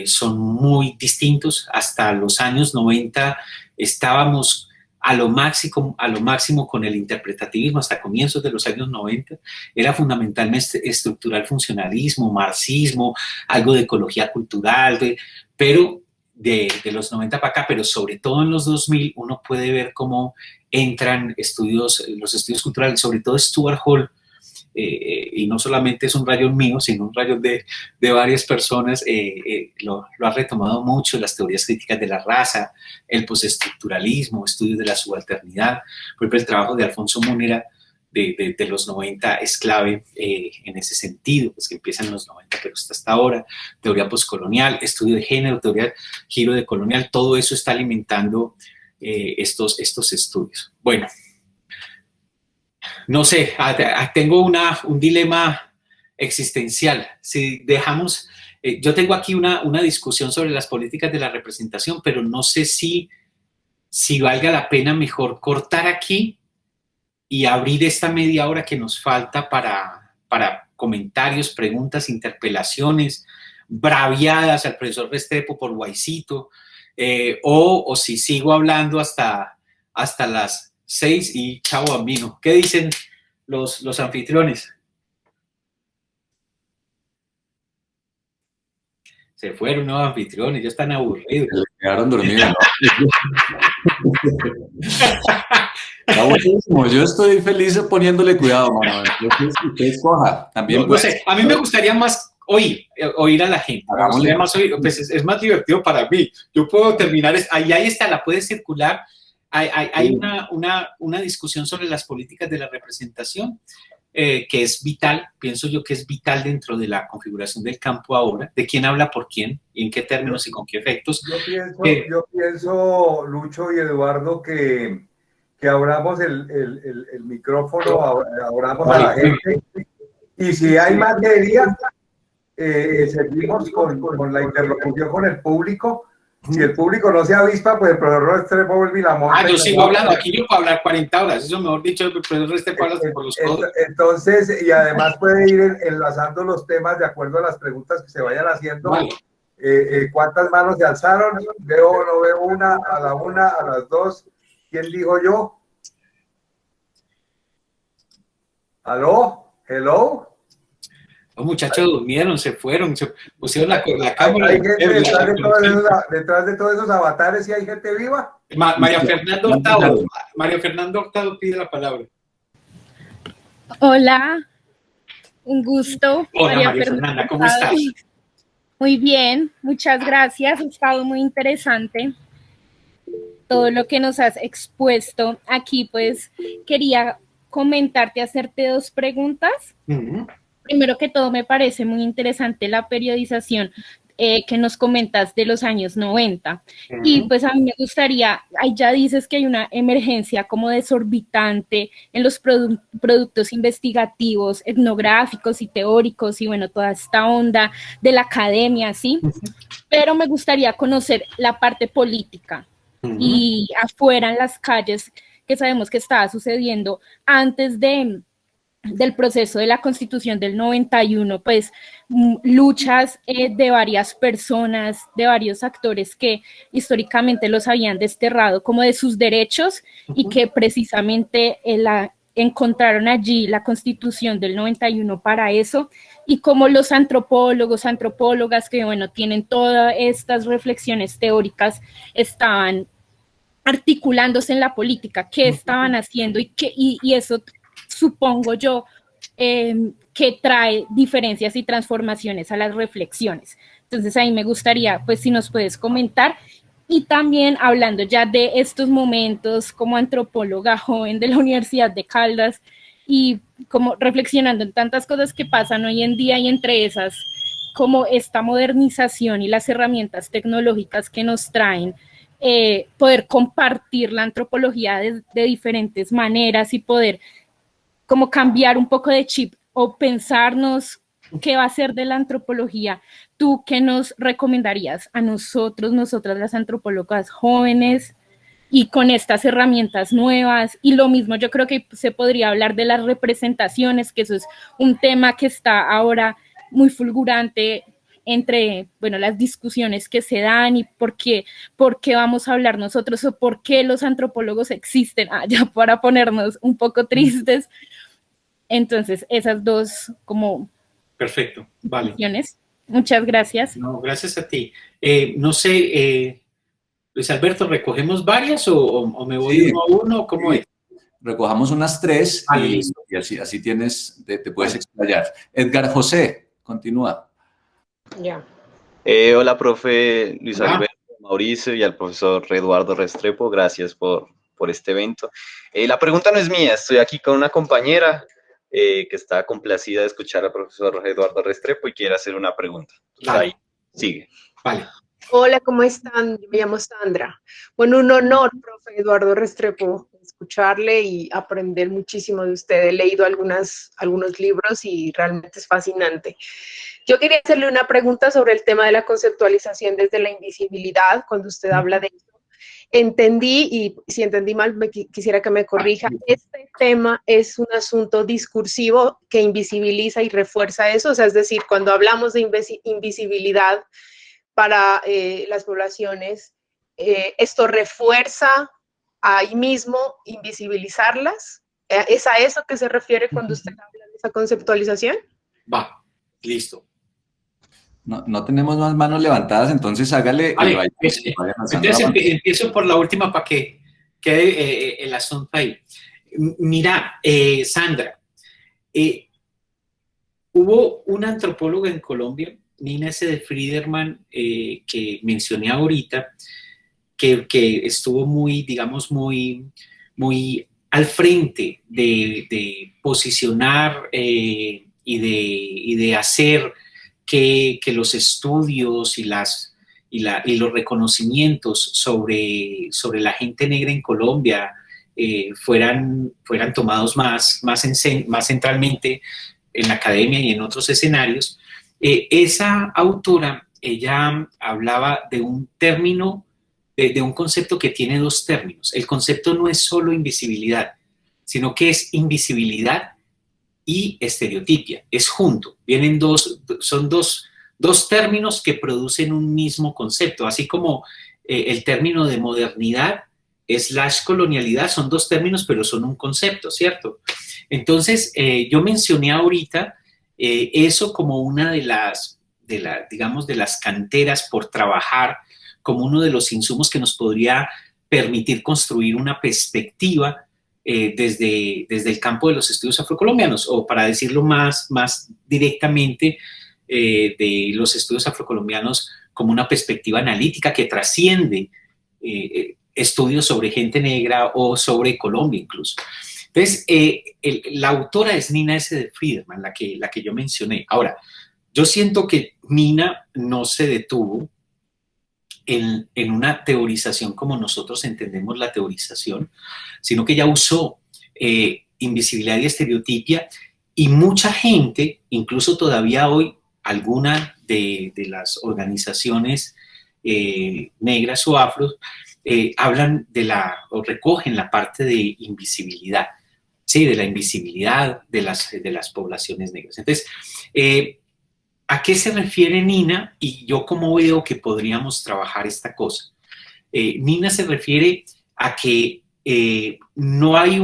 son muy distintos. Hasta los años 90 estábamos a lo máximo con el interpretativismo, hasta comienzos de los años 90, era fundamentalmente estructural funcionalismo, marxismo, algo de ecología cultural, pero de los 90 para acá, pero sobre todo en los 2000, uno puede ver cómo entran los estudios culturales, sobre todo Stuart Hall, y no solamente es un rayón mío, sino un rayón de varias personas, lo ha retomado mucho, las teorías críticas de la raza, el postestructuralismo, estudios de la subalternidad. Por ejemplo, el trabajo de Alfonso Múnera de los 90 es clave en ese sentido, pues que empieza en los 90, pero hasta ahora. Teoría postcolonial, estudio de género, teoría giro de colonial, todo eso está alimentando estos estudios. Bueno, no sé, tengo un dilema existencial. Si dejamos, yo tengo aquí una discusión sobre las políticas de la representación, pero no sé si valga la pena mejor cortar aquí y abrir esta media hora que nos falta para comentarios, preguntas, interpelaciones, braviadas al profesor Restrepo por Guaycito, o si sigo hablando hasta las 6 y chao bambino. ¿Qué dicen los anfitriones? Se fueron los anfitriones, ya están aburridos. Se quedaron dormidos, ¿no? Está buenísimo. Yo estoy feliz poniéndole cuidado, mano. Usted escoja. También no sé, a mí me gustaría más oír a la gente. Pues es más divertido para mí. Yo puedo terminar, ahí está, la puede circular. Hay una discusión sobre las políticas de la representación que es vital, pienso yo que es vital dentro de la configuración del campo ahora, de quién habla por quién, y en qué términos y con qué efectos. Yo pienso, Lucho y Eduardo, que abramos el micrófono, abramos a la gente, y si hay materia, seguimos con la interlocución con el público. Si el público no se avispa, pues el profesor Restrepo vuelve y la monta. Yo sigo hablando, aquí yo puedo hablar 40 horas, eso mejor dicho, el profesor Restrepo habla por los codos. Entonces, y además puede ir enlazando los temas de acuerdo a las preguntas que se vayan haciendo. Vale. ¿Cuántas manos se alzaron? Veo, no veo una, a las 2. ¿Quién dijo yo? ¿Aló? ¿Hello? Los muchachos durmieron, se fueron, se pusieron la cámara. ¿Hay gente detrás de todos esos avatares y hay gente viva? María Fernando Hurtado pide la palabra. Hola, un gusto. Hola María Fernanda, ¿cómo estás? Muy bien, muchas gracias, ha estado muy interesante todo lo que nos has expuesto aquí. Pues quería comentarte, hacerte 2 preguntas. Primero que todo, me parece muy interesante la periodización que nos comentas de los años 90. Y pues a mí me gustaría, ahí ya dices que hay una emergencia como desorbitante en los productos investigativos, etnográficos y teóricos y bueno, toda esta onda de la academia, ¿sí? Pero me gustaría conocer la parte política y afuera en las calles, que sabemos que estaba sucediendo antes del proceso de la Constitución del 91, pues luchas de varias personas, de varios actores que históricamente los habían desterrado como de sus derechos y que precisamente encontraron allí la Constitución del 91 para eso, y como los antropólogos, antropólogas que, bueno, tienen todas estas reflexiones teóricas, estaban articulándose en la política, qué estaban haciendo y eso supongo yo que trae diferencias y transformaciones a las reflexiones. Entonces ahí me gustaría, pues si nos puedes comentar, y también hablando ya de estos momentos como antropóloga joven de la Universidad de Caldas y como reflexionando en tantas cosas que pasan hoy en día y entre esas como esta modernización y las herramientas tecnológicas que nos traen, poder compartir la antropología de diferentes maneras y poder como cambiar un poco de chip o pensarnos qué va a ser de la antropología. ¿Tú qué nos recomendarías a nosotros, nosotras las antropólogas jóvenes y con estas herramientas nuevas? Y lo mismo, yo creo que se podría hablar de las representaciones, que eso es un tema que está ahora muy fulgurante entre, bueno, las discusiones que se dan y por qué vamos a hablar nosotros o por qué los antropólogos existen, ya para ponernos un poco tristes. Entonces, esas dos como... Perfecto, vale. Muchas gracias. No, gracias a ti. No sé, Luis Alberto, ¿recogemos varias o me voy uno a uno? ¿Cómo es? Recojamos unas 3 vale, y así tienes, te puedes explayar. Edgar José, continúa. Ya. Hola, profe Luis Alberto, Mauricio y al profesor Eduardo Restrepo, gracias por este evento. La pregunta no es mía, estoy aquí con una compañera que está complacida de escuchar al profesor Eduardo Restrepo y quiere hacer una pregunta. Vale. Ahí, sigue. Vale. Hola, ¿cómo están? Me llamo Sandra. Bueno, un honor, profe Eduardo Restrepo, escucharle y aprender muchísimo de usted. He leído algunos libros y realmente es fascinante. Yo quería hacerle una pregunta sobre el tema de la conceptualización desde la invisibilidad, cuando usted habla de eso. Entendí, y si entendí mal, quisiera que me corrija, este tema es un asunto discursivo que invisibiliza y refuerza eso, o sea, es decir, cuando hablamos de invisibilidad para las poblaciones, esto refuerza ahí mismo invisibilizarlas. ¿Es a eso que se refiere cuando usted habla de esa conceptualización? Va, listo. No tenemos más manos levantadas, entonces hágale. Vale, entonces empiezo por la última para que quede el asunto ahí. Mira, Sandra, hubo una antropóloga en Colombia, Nina S. de Friedman, que mencioné ahorita, que estuvo muy, digamos, muy al frente de posicionar y de hacer que los estudios y los reconocimientos sobre la gente negra en Colombia fueran tomados más centralmente en la academia y en otros escenarios. Esa autora, ella hablaba de un término, de un concepto que tiene 2 términos. El concepto no es solo invisibilidad, sino que es invisibilidad y estereotipia, es junto. Son dos términos que producen un mismo concepto, así como el término de modernidad / colonialidad son 2 términos, pero son un concepto, ¿cierto? Entonces, yo mencioné ahorita eso como una de las canteras por trabajar, como uno de los insumos que nos podría permitir construir una perspectiva desde el campo de los estudios afrocolombianos, o para decirlo más directamente, de los estudios afrocolombianos como una perspectiva analítica que trasciende estudios sobre gente negra o sobre Colombia incluso. Entonces, la autora es Nina S. de Friedman, la que yo mencioné. Ahora, yo siento que Nina no se detuvo en una teorización como nosotros entendemos la teorización, sino que ella usó invisibilidad y estereotipia, y mucha gente, incluso todavía hoy, alguna de las organizaciones negras o afros, hablan o recogen la parte de invisibilidad, ¿sí? De la invisibilidad de las poblaciones negras. Entonces, ¿a qué se refiere Nina? Y yo cómo veo que podríamos trabajar esta cosa. Nina se refiere a que no hay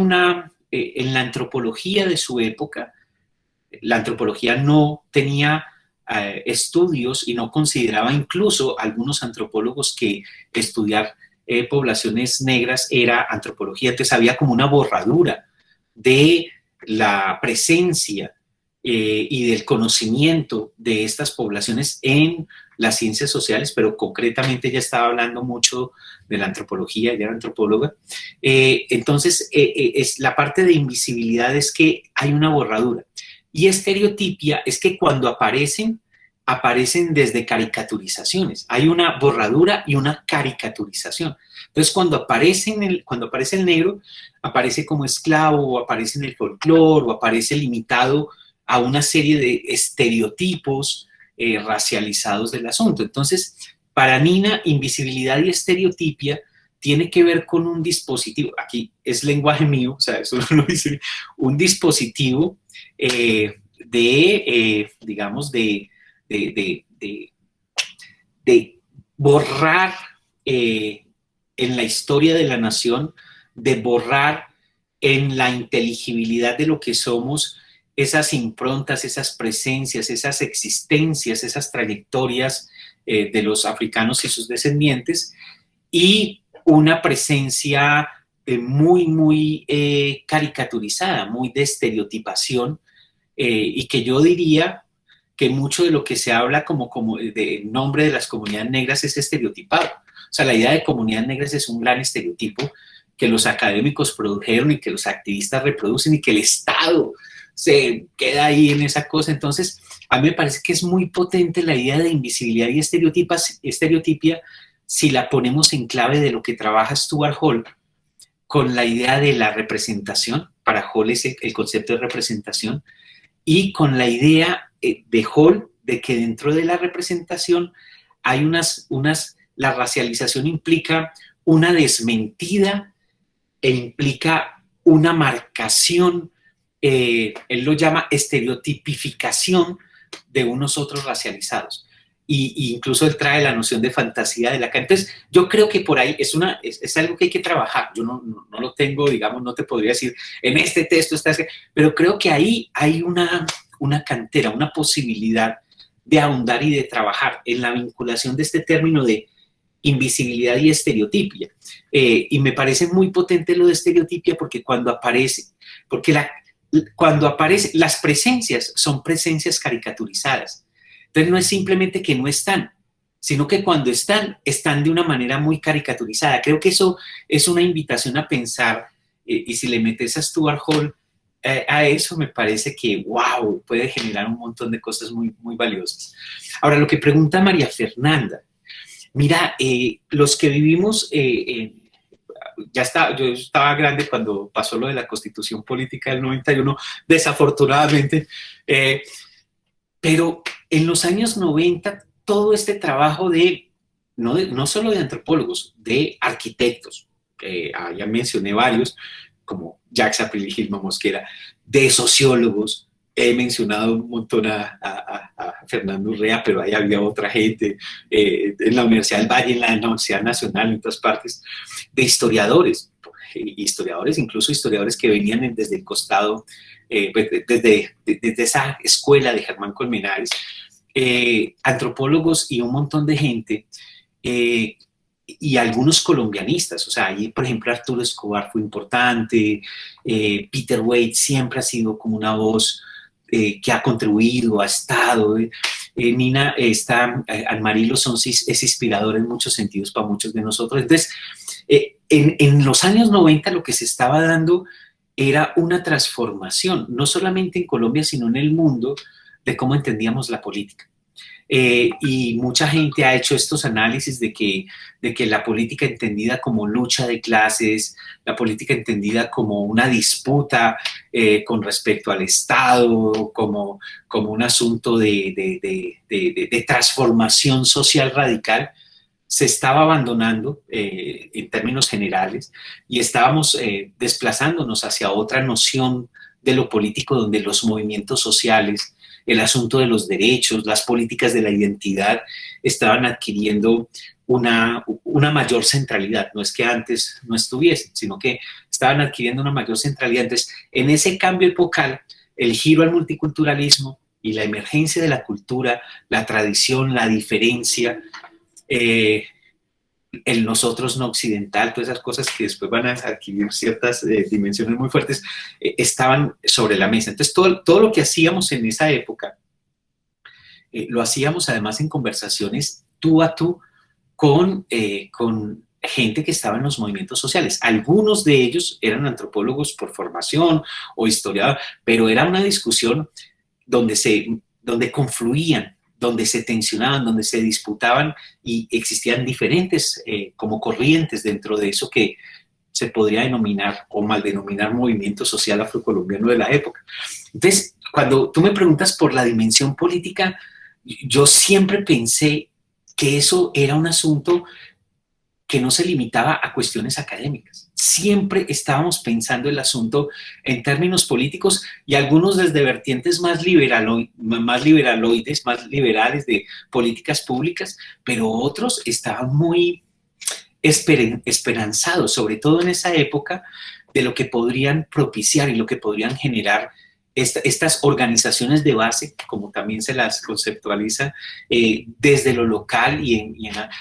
en la antropología de su época, la antropología no tenía estudios y no consideraba incluso algunos antropólogos que estudiar poblaciones negras era antropología. Entonces había como una borradura de la presencia y del conocimiento de estas poblaciones en las ciencias sociales, pero concretamente ella estaba hablando mucho de la antropología, ella era antropóloga. Entonces, la parte de invisibilidad es que hay una borradura. Y estereotipia es que cuando aparecen desde caricaturizaciones. Hay una borradura y una caricaturización. Entonces, cuando aparece el negro, aparece como esclavo, o aparece en el folclore, o aparece limitado a una serie de estereotipos racializados del asunto. Entonces, para Nina, invisibilidad y estereotipia tiene que ver con un dispositivo, aquí es lenguaje mío, o sea, eso no lo dice, un dispositivo digamos, de borrar en la historia de la nación, de borrar en la inteligibilidad de lo que somos esas improntas, esas presencias, esas existencias, esas trayectorias de los africanos y sus descendientes, y una presencia muy, muy caricaturizada, muy de estereotipación, y que yo diría que mucho de lo que se habla como de nombre de las comunidades negras es estereotipado. O sea, la idea de comunidades negras es un gran estereotipo que los académicos produjeron y que los activistas reproducen y que el Estado se queda ahí en esa cosa. Entonces, a mí me parece que es muy potente la idea de invisibilidad y estereotipia si la ponemos en clave de lo que trabaja Stuart Hall con la idea de la representación. Para Hall es el concepto de representación, y con la idea de Hall de que dentro de la representación hay la racialización implica una desmentida e implica una marcación, él lo llama estereotipificación de unos otros racializados. Y incluso él trae la noción de fantasía de Lacan. Entonces, yo creo que por ahí es algo que hay que trabajar. Yo no lo tengo, digamos, no te podría decir, en este texto está, pero creo que ahí hay una cantera, una posibilidad de ahondar y de trabajar en la vinculación de este término de invisibilidad y estereotipia. Y me parece muy potente lo de estereotipia porque cuando aparece, las presencias son presencias caricaturizadas. Entonces no es simplemente que no están, sino que cuando están de una manera muy caricaturizada. Creo que eso es una invitación a pensar, y si le metes a Stuart Hall a eso, me parece que, wow, puede generar un montón de cosas muy, muy valiosas. Ahora, lo que pregunta María Fernanda, mira, los que vivimos, yo estaba grande cuando pasó lo de la Constitución Política del 91, desafortunadamente, pero en los años 90, todo este trabajo no solo de antropólogos, de arquitectos, ya mencioné varios, como Jacques April y Gilma Mosquera, de sociólogos, he mencionado un montón a Fernando Urrea, pero ahí había otra gente, en la Universidad del Valle, en la Universidad Nacional, en otras partes, de historiadores, incluso historiadores que venían desde el costado, desde esa escuela de Germán Colmenares, antropólogos y un montón de gente, y algunos colombianistas. O sea, ahí, por ejemplo, Arturo Escobar fue importante, Peter Wade siempre ha sido como una voz que ha contribuido, ha estado. Nina Anne-Marie Lozón es inspiradora en muchos sentidos para muchos de nosotros. Entonces, en los años 90 lo que se estaba dando era una transformación, no solamente en Colombia, sino en el mundo, de cómo entendíamos la política. Y mucha gente ha hecho estos análisis de que la política entendida como lucha de clases, la política entendida como una disputa con respecto al Estado, como un asunto de transformación social radical, se estaba abandonando en términos generales y estábamos desplazándonos hacia otra noción de lo político, donde los movimientos sociales, el asunto de los derechos, las políticas de la identidad estaban adquiriendo una mayor centralidad. No es que antes no estuviesen, sino que estaban adquiriendo una mayor centralidad. Entonces, en ese cambio epocal, el giro al multiculturalismo y la emergencia de la cultura, la tradición, la diferencia, el nosotros no occidental, todas esas cosas que después van a adquirir ciertas dimensiones muy fuertes, estaban sobre la mesa. Entonces, todo lo que hacíamos en esa época, lo hacíamos además en conversaciones tú a tú con gente que estaba en los movimientos sociales. Algunos de ellos eran antropólogos por formación o historiadores, pero era una discusión donde confluían, donde se tensionaban, donde se disputaban y existían diferentes como corrientes dentro de eso que se podría denominar o mal denominar movimiento social afrocolombiano de la época. Entonces, cuando tú me preguntas por la dimensión política, yo siempre pensé que eso era un asunto que no se limitaba a cuestiones académicas. Siempre estábamos pensando el asunto en términos políticos y algunos desde vertientes más liberaloides, más liberales de políticas públicas, pero otros estaban muy esperanzados, sobre todo en esa época, de lo que podrían propiciar y lo que podrían generar estas organizaciones de base, como también se las conceptualiza, desde lo local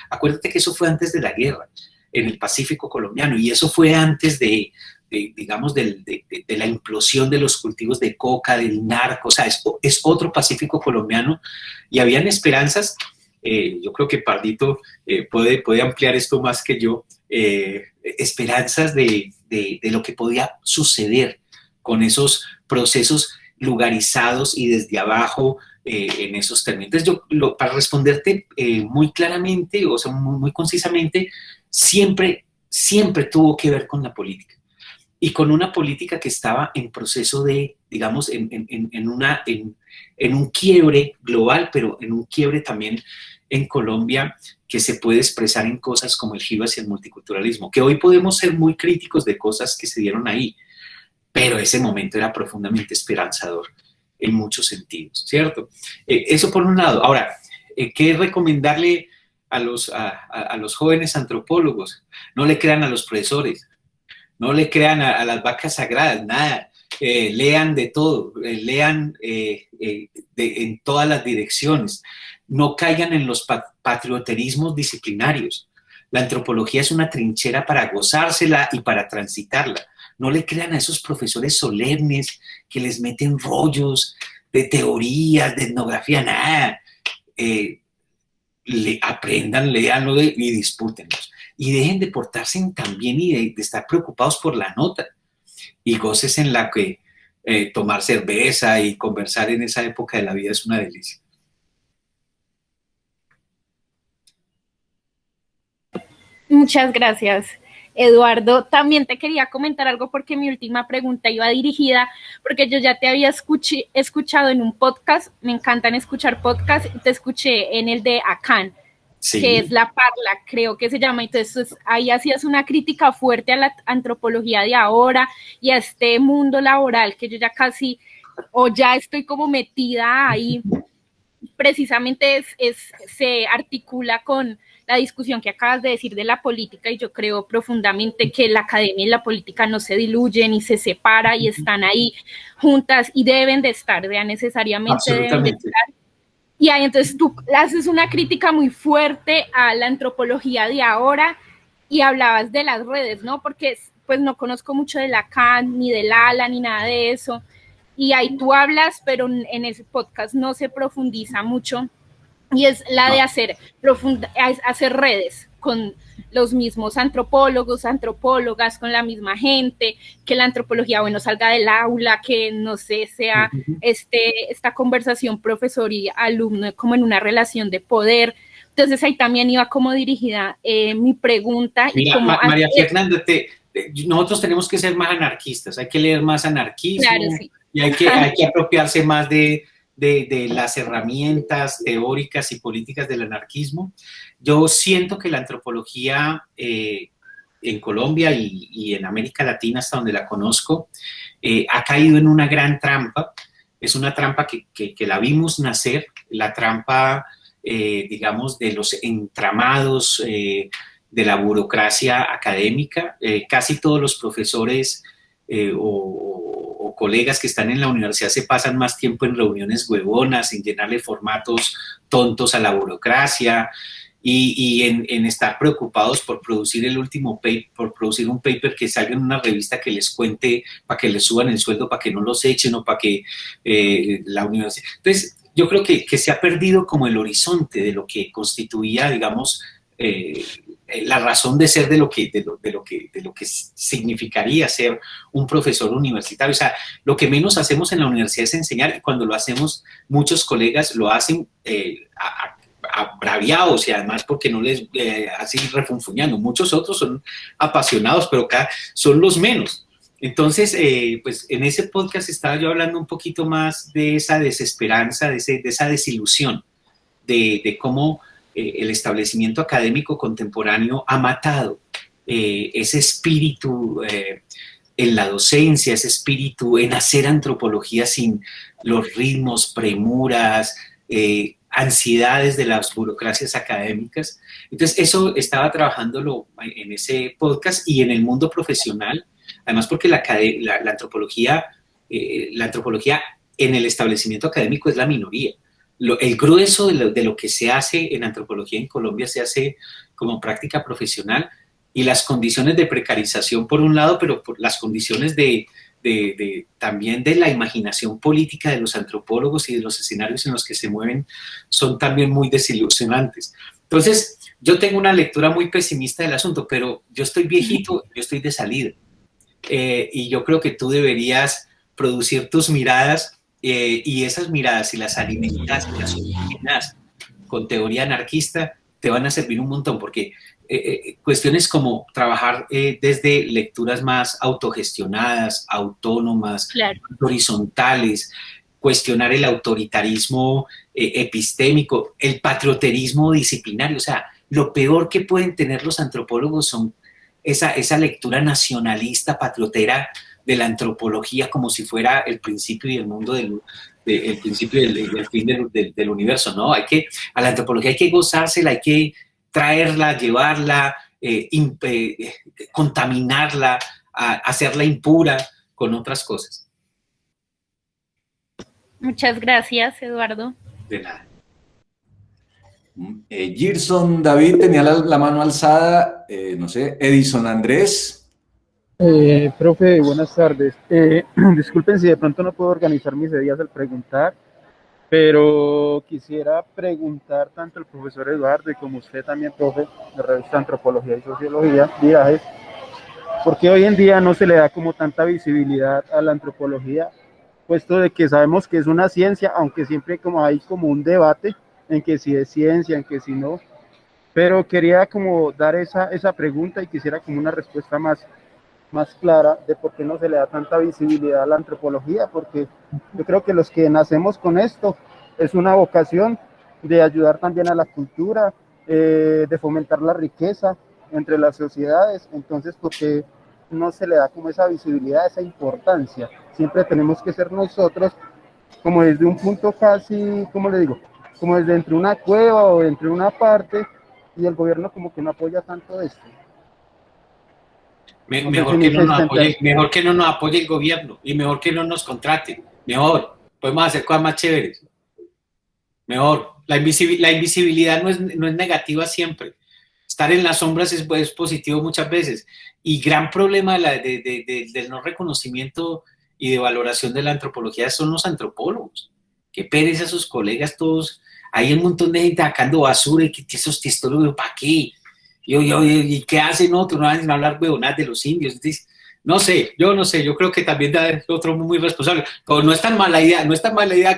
acuérdate que eso fue antes de la guerra en el Pacífico colombiano y eso fue antes de la implosión de los cultivos de coca, del narco, o sea, es otro Pacífico colombiano y habían esperanzas. Yo creo que Pardito puede ampliar esto más que yo, esperanzas de lo que podía suceder con esos procesos lugarizados y desde abajo en esos términos. Entonces, para responderte muy claramente, o sea, muy concisamente, siempre tuvo que ver con la política. Y con una política que estaba en proceso de, digamos, en un quiebre global, pero en un quiebre también en Colombia que se puede expresar en cosas como el giro hacia el multiculturalismo, que hoy podemos ser muy críticos de cosas que se dieron ahí, pero ese momento era profundamente esperanzador en muchos sentidos, ¿cierto? Eso por un lado. Ahora, ¿qué recomendarle a los jóvenes antropólogos? No le crean a los profesores, no le crean a las vacas sagradas, nada. Lean de todo, lean en todas las direcciones. No caigan en los patrioterismos disciplinarios. La antropología es una trinchera para gozársela y para transitarla. No le crean a esos profesores solemnes que les meten rollos de teorías, de etnografía, nada. Aprendan, léanlo y dispútenlos. Y dejen de portarse tan bien y de estar preocupados por la nota. Y goces en la que tomar cerveza y conversar en esa época de la vida es una delicia. Muchas gracias, Eduardo. También te quería comentar algo porque mi última pregunta iba dirigida, porque yo ya te había escuchado en un podcast, me encantan escuchar podcasts, te escuché en el de Acan, sí, que es La Parla, creo que se llama. Entonces ahí hacías una crítica fuerte a la antropología de ahora y a este mundo laboral que yo ya casi, o ya estoy como metida ahí. Precisamente se articula con la discusión que acabas de decir de la política, y yo creo profundamente que la academia y la política no se diluyen y se separan y están ahí juntas y deben de estar, necesariamente deben de estar. Y ahí entonces tú haces una crítica muy fuerte a la antropología de ahora y hablabas de las redes, ¿no? Porque pues no conozco mucho de Lacan, ni del ALA, ni nada de eso. Y ahí tú hablas, pero en ese podcast no se profundiza mucho. Y es la de hacer redes con los mismos antropólogos, antropólogas, con la misma gente, que la antropología, bueno, salga del aula, que no sé, sea esta conversación profesor y alumno como en una relación de poder. Entonces ahí también iba como dirigida mi pregunta. Mira, y como María Fernanda, nosotros tenemos que ser más anarquistas, hay que leer más anarquismo, claro, sí. y hay que apropiarse más de las herramientas teóricas y políticas del anarquismo. Yo siento que la antropología en Colombia y en América Latina, hasta donde la conozco, ha caído en una gran trampa. Es una trampa que la vimos nacer, la trampa, digamos, de los entramados de la burocracia académica. Casi todos los profesores o colegas que están en la universidad se pasan más tiempo en reuniones huevonas, en llenarle formatos tontos a la burocracia y en estar preocupados por producir el último paper, por producir un paper que salga en una revista que les cuente, para que les suban el sueldo, para que no los echen o para que la universidad... Entonces, yo creo que se ha perdido como el horizonte de lo que constituía, digamos, la razón de ser de lo que significaría ser un profesor universitario. O sea, lo que menos hacemos en la universidad es enseñar, y cuando lo hacemos, muchos colegas lo hacen braviados y además porque no les así refunfuñando. Muchos otros son apasionados, pero acá son los menos. Entonces, pues en ese podcast estaba yo hablando un poquito más de esa desesperanza, de esa desilusión, de cómo el establecimiento académico contemporáneo ha matado ese espíritu en la docencia, ese espíritu en hacer antropología sin los ritmos, premuras, ansiedades de las burocracias académicas. Entonces, eso estaba trabajándolo en ese podcast y en el mundo profesional, además porque la antropología en el establecimiento académico es la minoría. El grueso de lo que se hace en antropología en Colombia se hace como práctica profesional, y las condiciones de precarización por un lado, pero por las condiciones también de la imaginación política de los antropólogos y de los escenarios en los que se mueven son también muy desilusionantes. Entonces, yo tengo una lectura muy pesimista del asunto, pero yo estoy viejito, yo estoy de salida, y yo creo que tú deberías producir tus miradas, y esas miradas, si las alimentas y las originas con teoría anarquista, te van a servir un montón, porque cuestiones como trabajar desde lecturas más autogestionadas, autónomas, Claro, horizontales, cuestionar el autoritarismo epistémico, el patrioterismo disciplinario. O sea, lo peor que pueden tener los antropólogos son esa lectura nacionalista, patriotera de la antropología, como si fuera el principio y el mundo el principio y el fin del universo, ¿no? A la antropología hay que gozársela, hay que traerla, llevarla, contaminarla, hacerla impura con otras cosas. muchas gracias, Eduardo. De nada. Girson David tenía la mano alzada, no sé, Edison Andrés. Profe, buenas tardes. Disculpen si de pronto no puedo organizar mis ideas al preguntar, pero quisiera preguntar tanto al profesor Eduardo y como usted también, profe, de revista Antropología y Sociología, Viajes, ¿por qué hoy en día no se le da como tanta visibilidad a la antropología, puesto de que sabemos que es una ciencia, aunque siempre como hay como un debate en que si es ciencia, en que si no, pero quería como dar esa pregunta y quisiera como una respuesta más clara de por qué no se le da tanta visibilidad a la antropología, porque yo creo que los que nacemos con esto es una vocación de ayudar también a la cultura, de fomentar la riqueza entre las sociedades. Entonces, ¿por qué no se le da como esa visibilidad, esa importancia? Siempre tenemos que ser nosotros como desde un punto casi, ¿cómo le digo? Como desde entre una cueva o entre una parte, y el gobierno como que no apoya tanto esto. Mejor que no nos apoye el gobierno, y mejor que no nos contrate. Mejor, podemos hacer cosas más chéveres. Mejor. La invisibilidad no es negativa siempre. Estar en las sombras es positivo muchas veces. Y gran problema del no reconocimiento y de valoración de la antropología son los antropólogos. Qué pereza sus colegas todos. Hay un montón de gente sacando basura y que esos testólogos, ¿para qué? ¿Y qué hacen otros? No van a hablar huevonadas de los indios. Entonces, no sé, yo creo que también da otro muy responsable. Pero no es tan mala idea,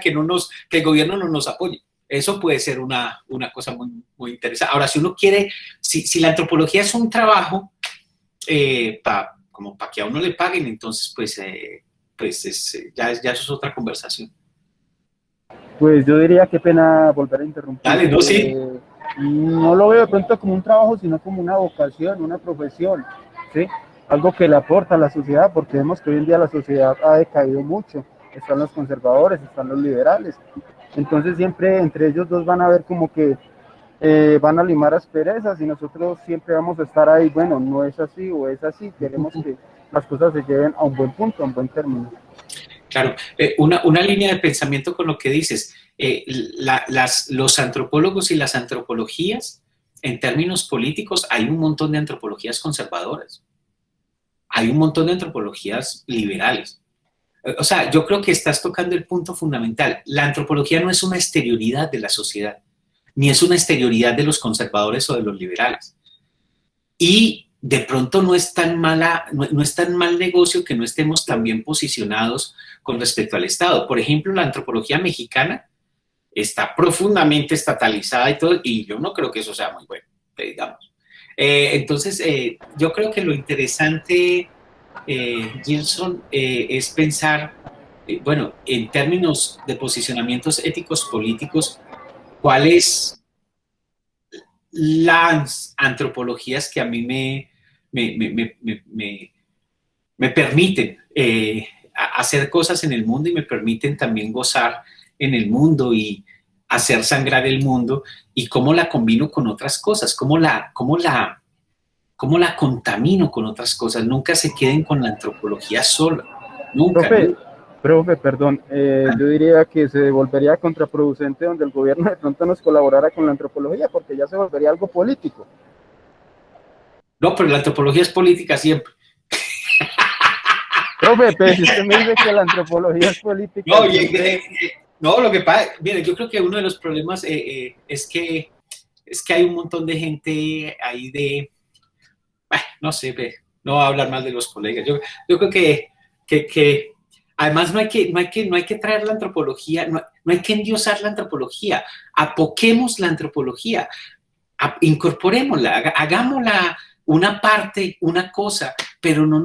que que el gobierno no nos apoye. Eso puede ser una cosa muy, muy interesante. Ahora, si uno quiere, si la antropología es un trabajo como para que a uno le paguen, entonces ya eso es otra conversación. Pues yo diría, qué pena volver a interrumpir. Dale, no, sí. No lo veo de pronto como un trabajo, sino como una vocación, una profesión, ¿sí? Algo que le aporta a la sociedad, porque vemos que hoy en día la sociedad ha decaído mucho. Están los conservadores, están los liberales. Entonces siempre entre ellos dos van a ver como que van a limar asperezas y nosotros siempre vamos a estar ahí, bueno, no es así o es así, queremos que las cosas se lleven a un buen punto, a un buen término. Claro, una línea de pensamiento con lo que dices, los antropólogos y las antropologías, en términos políticos, hay un montón de antropologías conservadoras, hay un montón de antropologías liberales. O sea, yo creo que estás tocando el punto fundamental. La antropología no es una exterioridad de la sociedad, ni es una exterioridad de los conservadores o de los liberales. Y de pronto no es tan mal negocio que no estemos tan bien posicionados con respecto al Estado. Por ejemplo, la antropología mexicana está profundamente estatalizada y todo, y yo no creo que eso sea muy bueno, digamos. Entonces, yo creo que lo interesante, Gilson, es pensar, bueno, en términos de posicionamientos éticos políticos, ¿cuáles las antropologías que a mí me permiten hacer cosas en el mundo y me permiten también gozar en el mundo y hacer sangrar el mundo, y cómo la combino con otras cosas, cómo la contamino con otras cosas? Nunca se queden con la antropología sola, nunca. Profe, perdón, yo diría que se volvería contraproducente donde el gobierno de pronto nos colaborara con la antropología, porque ya se volvería algo político. No, pero la antropología es política siempre. Profe, pero si usted me dice que la antropología es política... No, lo que pasa, mire, yo creo que uno de los problemas es que hay un montón de gente ahí no sé, no voy a hablar mal de los colegas. Yo creo que además no hay que traer la antropología, no hay que endiosar la antropología, apoquemos la antropología, incorporémosla, hagámosla una parte, una cosa, pero no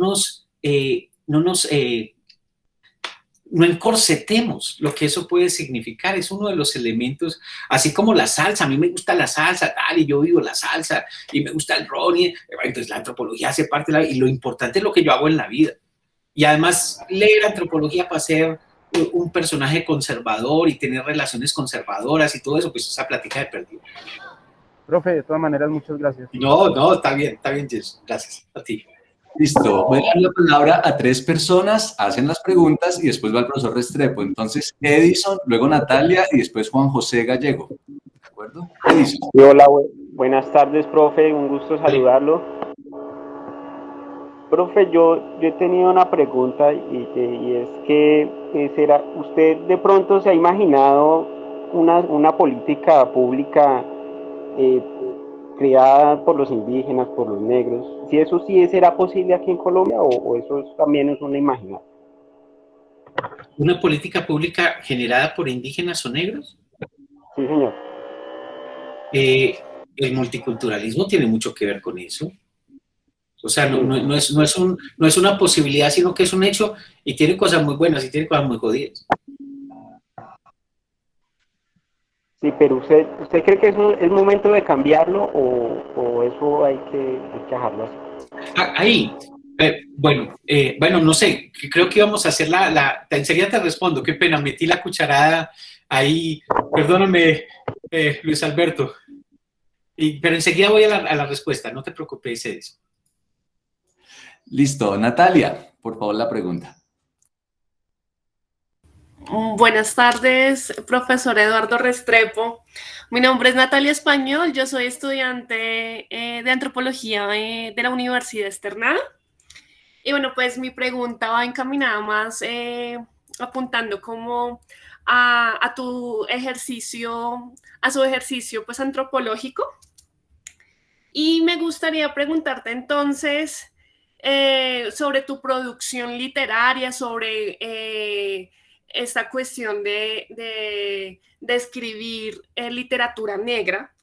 encorsetemos lo que eso puede significar. Es uno de los elementos, así como la salsa. A mí me gusta la salsa, tal, y yo vivo la salsa, y me gusta el ron, y entonces la antropología hace parte de la vida, y lo importante es lo que yo hago en la vida. Y además leer antropología para ser un personaje conservador y tener relaciones conservadoras y todo eso, pues esa plática de perdido. Profe, de todas maneras, muchas gracias. No, está bien, Jess. Gracias a ti. Listo, voy a dar la palabra a 3 personas, hacen las preguntas y después va el profesor Restrepo. Entonces, Edison, luego Natalia y después Juan José Gallego. ¿De acuerdo? Edison. Hola, buenas tardes, profe, un gusto saludarlo. Profe, yo he tenido una pregunta y es que ¿usted de pronto se ha imaginado una política pública creada por los indígenas, por los negros? Si eso sí será posible aquí en Colombia o eso también es una imaginación. ¿Una política pública generada por indígenas o negros? Sí, señor. El multiculturalismo tiene mucho que ver con eso. O sea, no es una posibilidad, sino que es un hecho, y tiene cosas muy buenas y tiene cosas muy jodidas. Sí, pero ¿usted cree que eso es momento de cambiarlo o eso hay que dejarlo así? Ahí, bueno, no sé, creo que íbamos a hacer enseguida te respondo, qué pena, metí la cucharada ahí, perdóname, Luis Alberto, pero enseguida voy a la respuesta, no te preocupes, Edison. Listo, Natalia, por favor, la pregunta. Buenas tardes, profesor Eduardo Restrepo. Mi nombre es Natalia Español, yo soy estudiante de antropología de la Universidad Externada. Y bueno, pues mi pregunta va encaminada más apuntando como a tu ejercicio, a su ejercicio pues antropológico. Y me gustaría preguntarte entonces sobre tu producción literaria, sobre esta cuestión de escribir literatura negra,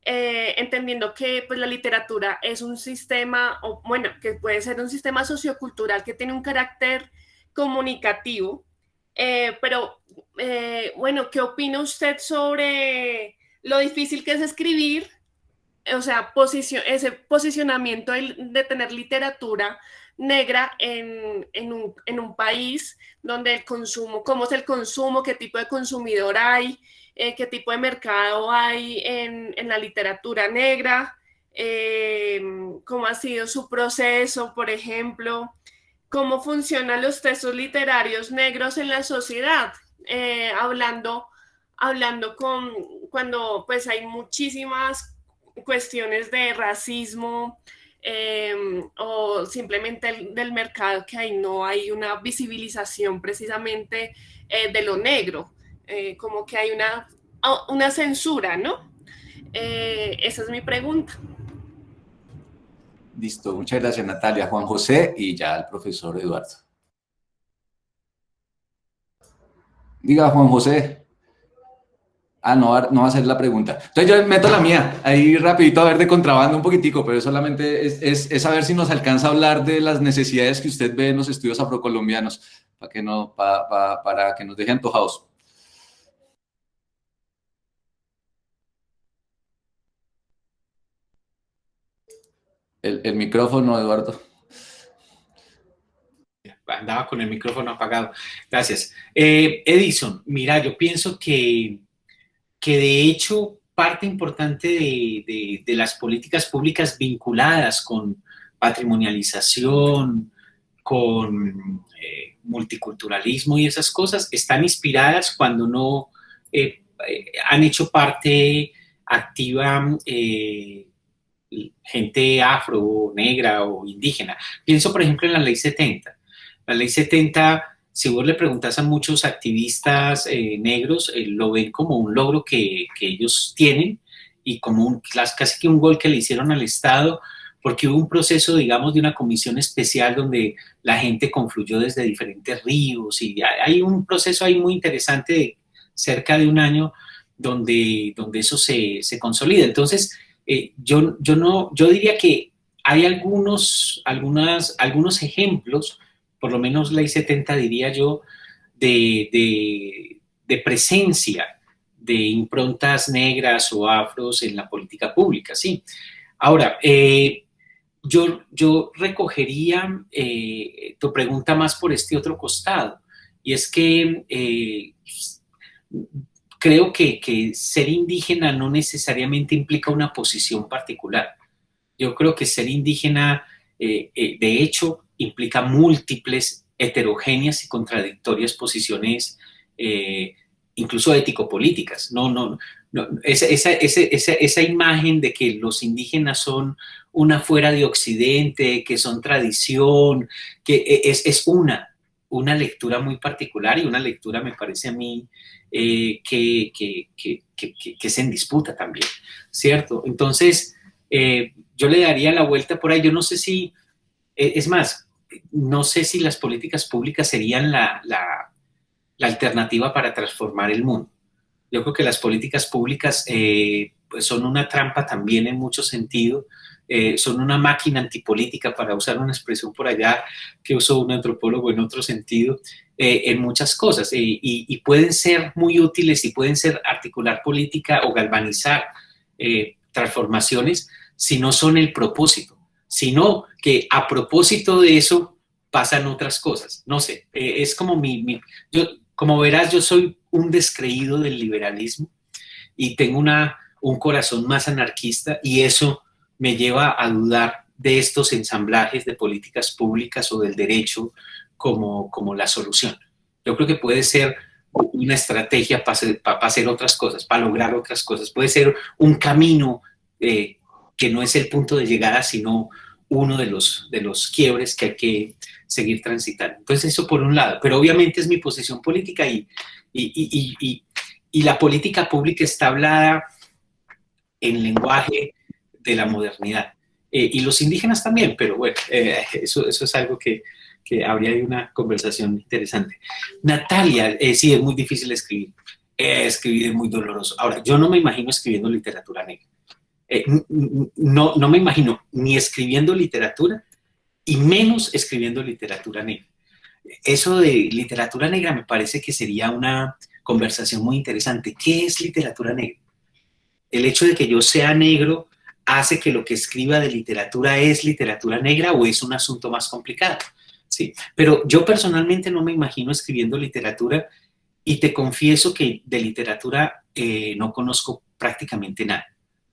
entendiendo que pues, la literatura es un sistema, o bueno, que puede ser un sistema sociocultural que tiene un carácter comunicativo, pero bueno, ¿qué opina usted sobre lo difícil que es escribir? O sea, ese posicionamiento de tener literatura negra en un país donde el consumo, cómo es el consumo, qué tipo de consumidor hay, qué tipo de mercado hay en la literatura negra, cómo ha sido su proceso, por ejemplo, cómo funcionan los textos literarios negros en la sociedad, hablando cuando pues hay muchísimas cuestiones de racismo o simplemente del mercado, que ahí no hay una visibilización precisamente de lo negro, como que hay una censura, ¿no? Esa es mi pregunta. Listo, muchas gracias Natalia, Juan José y ya el profesor Eduardo. Diga Juan José. Ah, no va a ser la pregunta. Entonces yo meto la mía, ahí rapidito, a ver de contrabando un poquitico, pero solamente es a ver si nos alcanza a hablar de las necesidades que usted ve en los estudios afrocolombianos, para que nos deje antojados. El micrófono, Eduardo. Andaba con el micrófono apagado. Gracias. Edison, mira, yo pienso que de hecho parte importante de las políticas públicas vinculadas con patrimonialización, con multiculturalismo y esas cosas, están inspiradas cuando no han hecho parte activa gente afro, negra o indígena. Pienso, por ejemplo, en la Ley 70. La Ley 70, si vos le preguntas a muchos activistas negros, lo ven como un logro que ellos tienen y como casi que un gol que le hicieron al Estado, porque hubo un proceso, digamos, de una comisión especial donde la gente confluyó desde diferentes ríos y hay un proceso ahí muy interesante de cerca de un año donde eso se consolida. Entonces, yo diría que hay algunos ejemplos, por lo menos Ley 70 diría yo, de presencia de improntas negras o afros en la política pública, sí. Ahora, yo recogería tu pregunta más por este otro costado, y es que creo que ser indígena no necesariamente implica una posición particular. Yo creo que ser indígena, de hecho, implica múltiples, heterogéneas y contradictorias posiciones, incluso ético-políticas. Esa imagen de que los indígenas son una fuera de Occidente, que son tradición, que es una lectura muy particular y una lectura, me parece a mí, que es en disputa también, ¿cierto? Entonces, yo le daría la vuelta por ahí. Yo no sé si, es más, no sé si las políticas públicas serían la alternativa para transformar el mundo. Yo creo que las políticas públicas pues son una trampa también en mucho sentido, son una máquina antipolítica, para usar una expresión por allá que usó un antropólogo en otro sentido, en muchas cosas, y pueden ser muy útiles y pueden ser articular política o galvanizar transformaciones si no son el propósito, sino que a propósito de eso pasan otras cosas. No sé, es como yo, como verás, yo soy un descreído del liberalismo y tengo un corazón más anarquista, y eso me lleva a dudar de estos ensamblajes de políticas públicas o del derecho como la solución. Yo creo que puede ser una estrategia para hacer otras cosas, para lograr otras cosas. Puede ser un camino que no es el punto de llegada, sino uno de los quiebres que hay que seguir transitando. Entonces, eso por un lado. Pero obviamente es mi posición política, y la política pública está hablada en lenguaje de la modernidad. Y los indígenas también, pero bueno, eso es algo que habría ahí una conversación interesante. Natalia, sí, es muy difícil escribir. Escribir es muy doloroso. Ahora, yo no me imagino escribiendo literatura negra. No me imagino ni escribiendo literatura y menos escribiendo literatura negra. Eso de literatura negra me parece que sería una conversación muy interesante. ¿Qué es literatura negra? ¿El hecho de que yo sea negro hace que lo que escriba de literatura es literatura negra o es un asunto más complicado? Sí, pero yo personalmente no me imagino escribiendo literatura y te confieso que de literatura no conozco prácticamente nada.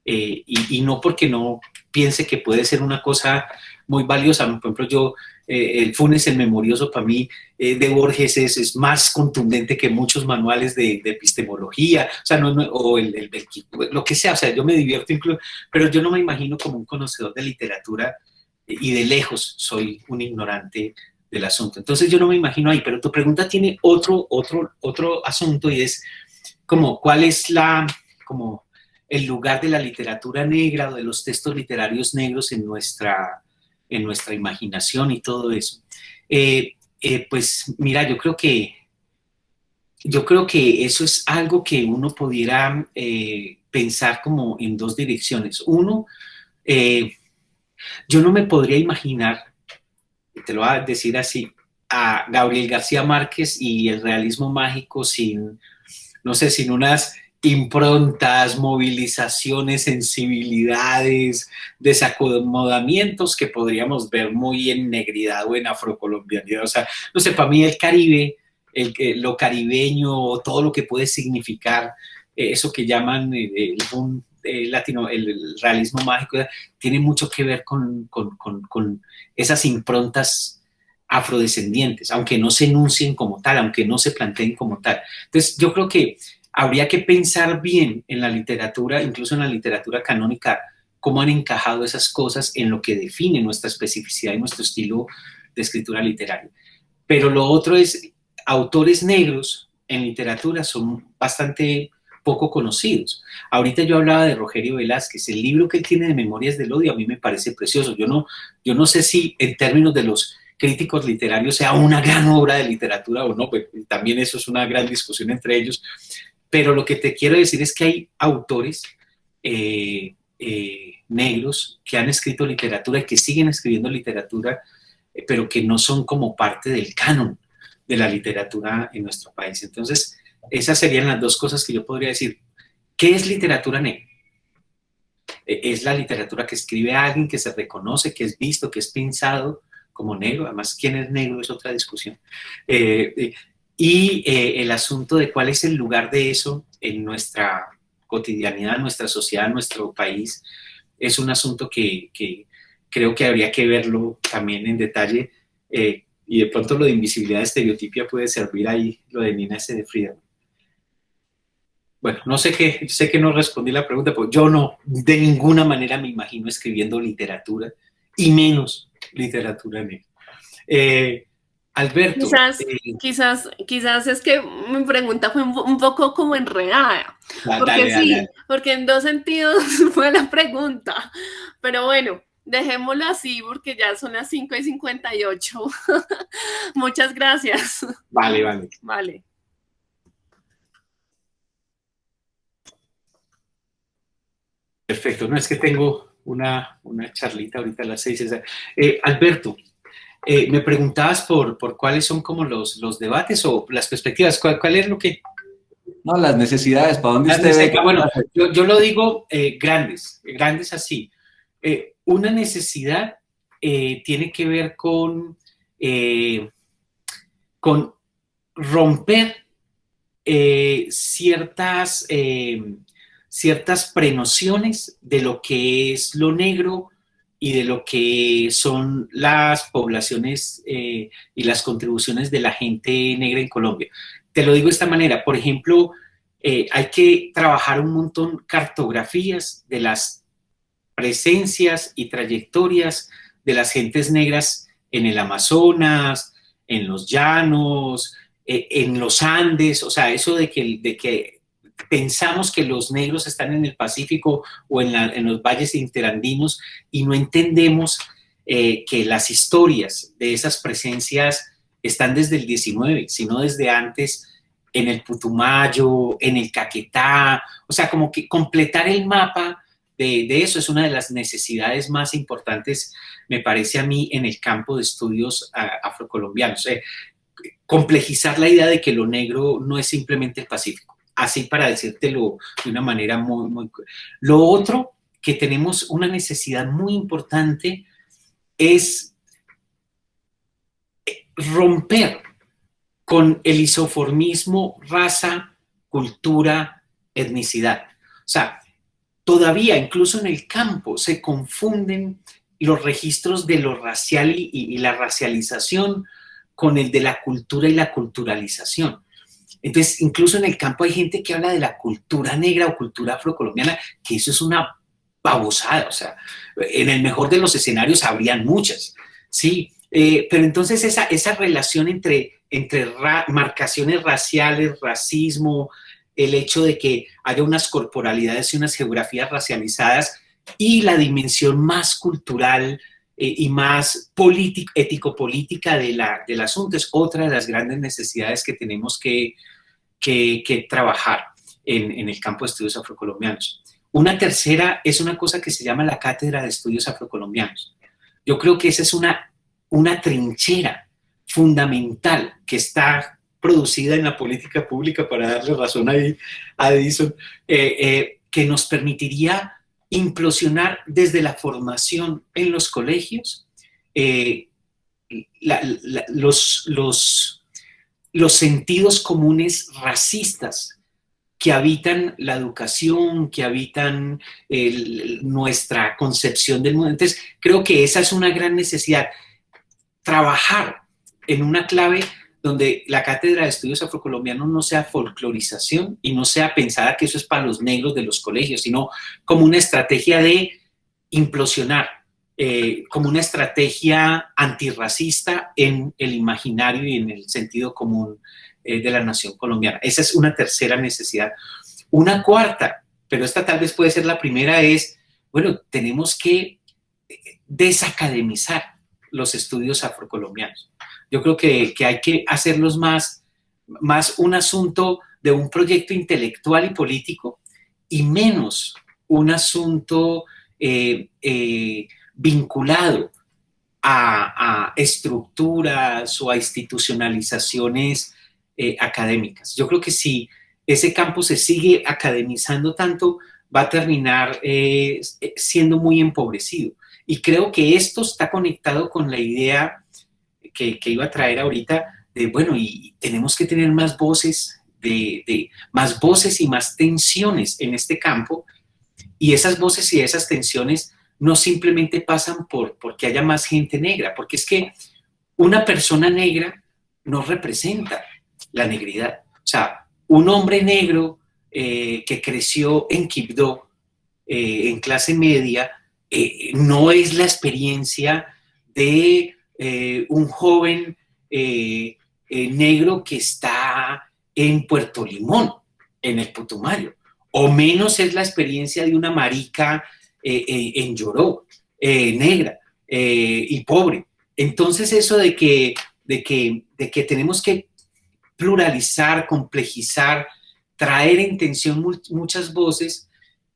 Y no porque no piense que puede ser una cosa muy valiosa. Por ejemplo, yo, el Funes el Memorioso para mí de Borges es más contundente que muchos manuales de epistemología, o sea, o lo que sea, o sea, yo me divierto incluso, pero yo no me imagino como un conocedor de literatura y de lejos soy un ignorante del asunto. Entonces yo no me imagino ahí, pero tu pregunta tiene otro asunto y es como, ¿cuál es como el lugar de la literatura negra o de los textos literarios negros en nuestra imaginación y todo eso? Pues mira, yo creo que eso es algo que uno pudiera pensar como en dos direcciones. Uno, yo no me podría imaginar, te lo voy a decir así, a Gabriel García Márquez y el realismo mágico sin unas improntas, movilizaciones, sensibilidades, desacomodamientos que podríamos ver muy en negridad o en afrocolombianidad. O sea, no sé, para mí el Caribe, lo caribeño, todo lo que puede significar eso que llaman el realismo mágico, tiene mucho que ver con esas improntas afrodescendientes, aunque no se enuncien como tal, aunque no se planteen como tal. Entonces, yo creo que habría que pensar bien en la literatura, incluso en la literatura canónica, cómo han encajado esas cosas en lo que define nuestra especificidad y nuestro estilo de escritura literaria. Pero lo otro es, autores negros en literatura son bastante poco conocidos. Ahorita yo hablaba de Rogerio Velázquez, el libro que él tiene de Memorias del Odio a mí me parece precioso. Yo no sé si en términos de los críticos literarios sea una gran obra de literatura o no, pues también eso es una gran discusión entre ellos, pero lo que te quiero decir es que hay autores negros que han escrito literatura y que siguen escribiendo literatura, pero que no son como parte del canon de la literatura en nuestro país. Entonces, esas serían las dos cosas que yo podría decir. ¿Qué es literatura negra? Es la literatura que escribe a alguien que se reconoce, que es visto, que es pensado como negro. Además, ¿quién es negro? Es otra discusión. Y el asunto de cuál es el lugar de eso en nuestra cotidianidad, nuestra sociedad, nuestro país, es un asunto que creo que habría que verlo también en detalle. Y de pronto lo de invisibilidad de estereotipia puede servir ahí, lo de Nina S. de Frida. Bueno, sé que no respondí la pregunta, pero yo no, de ninguna manera me imagino escribiendo literatura, y menos literatura negra. Alberto. Quizás es que mi pregunta fue un poco como enredada. Dale. Porque en dos sentidos fue la pregunta. Pero bueno, dejémoslo así porque ya son las 5:58. Muchas gracias. Vale. Perfecto, no es que tengo una charlita ahorita a las 6. Alberto, me preguntabas por cuáles son como los debates o las perspectivas. ¿Cuál es lo que...? No, las necesidades, ¿para dónde usted ve? Bueno, yo lo digo grandes así. Una necesidad tiene que ver con romper ciertas prenociones de lo que es lo negro y de lo que son las poblaciones y las contribuciones de la gente negra en Colombia. Te lo digo de esta manera, por ejemplo, hay que trabajar un montón cartografías de las presencias y trayectorias de las gentes negras en el Amazonas, en los llanos, en los Andes, o sea, eso de que pensamos que los negros están en el Pacífico o en los valles interandinos y no entendemos que las historias de esas presencias están desde el 19, sino desde antes, en el Putumayo, en el Caquetá, o sea, como que completar el mapa de eso es una de las necesidades más importantes, me parece a mí, en el campo de estudios afrocolombianos. Complejizar la idea de que lo negro no es simplemente el Pacífico, así para decírtelo de una manera muy... Lo otro que tenemos una necesidad muy importante es romper con el isoformismo raza, cultura, etnicidad. O sea, todavía incluso en el campo se confunden los registros de lo racial y la racialización con el de la cultura y la culturalización. Entonces, incluso en el campo hay gente que habla de la cultura negra o cultura afrocolombiana, que eso es una babosada. O sea, en el mejor de los escenarios habrían muchas, ¿sí? Pero entonces esa relación entre marcaciones raciales, racismo, el hecho de que haya unas corporalidades y unas geografías racializadas y la dimensión más cultural y más ético-política del asunto es otra de las grandes necesidades que tenemos que trabajar en el campo de estudios afrocolombianos. Una tercera es una cosa que se llama la Cátedra de Estudios Afrocolombianos. Yo creo que esa es una trinchera fundamental que está producida en la política pública, para darle razón ahí a Edison, que nos permitiría implosionar desde la formación en los colegios los sentidos comunes racistas que habitan la educación, que habitan nuestra concepción del mundo. Entonces, creo que esa es una gran necesidad. Trabajar en una clave donde la Cátedra de Estudios Afrocolombianos no sea folclorización y no sea pensada que eso es para los negros de los colegios, sino como una estrategia de implosionar, como una estrategia antirracista en el imaginario y en el sentido común de la nación colombiana. Esa es una tercera necesidad. Una cuarta, pero esta tal vez puede ser la primera, es, bueno, tenemos que desacademizar los estudios afrocolombianos. Yo creo que hay que hacerlos más un asunto de un proyecto intelectual y político y menos un asunto vinculado a estructuras o a institucionalizaciones académicas. Yo creo que si ese campo se sigue academizando tanto, va a terminar siendo muy empobrecido. Y creo que esto está conectado con la idea que iba a traer ahorita de, bueno, y tenemos que tener más voces, más voces y más tensiones en este campo, y esas voces y esas tensiones no simplemente pasan porque haya más gente negra, porque es que una persona negra no representa la negridad. O sea, un hombre negro que creció en Quibdó, en clase media, no es la experiencia de un joven negro que está en Puerto Limón, en el Putumayo, o menos es la experiencia de una marica en Yoró, negra y pobre. Entonces eso de que tenemos que pluralizar, complejizar, traer en tensión muchas voces,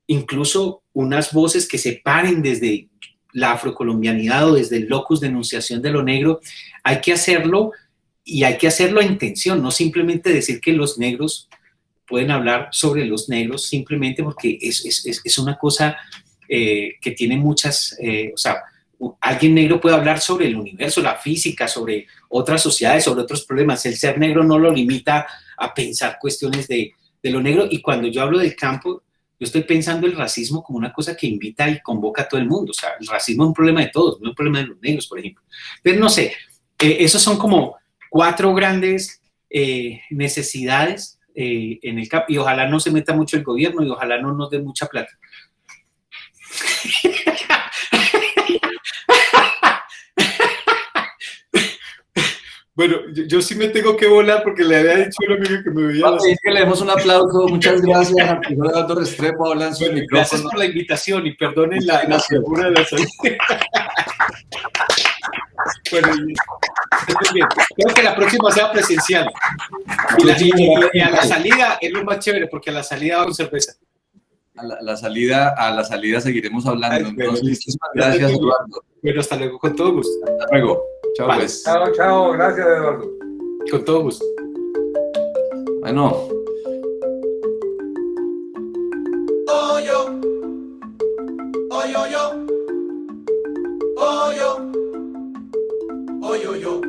incluso unas voces que se paren desde la afrocolombianidad o desde el locus de enunciación de lo negro, hay que hacerlo, y hay que hacerlo en tensión, no simplemente decir que los negros pueden hablar sobre los negros simplemente porque es una cosa que tiene muchas, o sea, alguien negro puede hablar sobre el universo, la física, sobre otras sociedades, sobre otros problemas. El ser negro no lo limita a pensar cuestiones de lo negro, y cuando yo hablo del campo, yo estoy pensando el racismo como una cosa que invita y convoca a todo el mundo. O sea, el racismo es un problema de todos, no es un problema de los negros, por ejemplo. Entonces, no sé, esos son como 4 grandes necesidades en el campo, y ojalá no se meta mucho el gobierno y ojalá no nos dé mucha plata. Bueno, yo sí me tengo que volar porque le había dicho a un amigo que me veía. Vamos a pedir que le demos un aplauso. Muchas gracias al profesor Eduardo Restrepo. Hablan sus Bueno, micrófonos. gracias por la invitación y perdonen la figura de la salida. Bueno, bien. Creo que la próxima sea presencial. Y a la salida es lo más chévere porque a la salida va con cerveza. A la salida seguiremos hablando. Bueno, Entonces, listo. muchísimas gracias, Eduardo. Bueno, hasta luego, con todo gusto. Hasta luego. Chao, Vale. pues. Chao, chao, gracias Eduardo. Con todo gusto. Bueno. Oyo, oyo, oyo, oyo, oyo, oyo.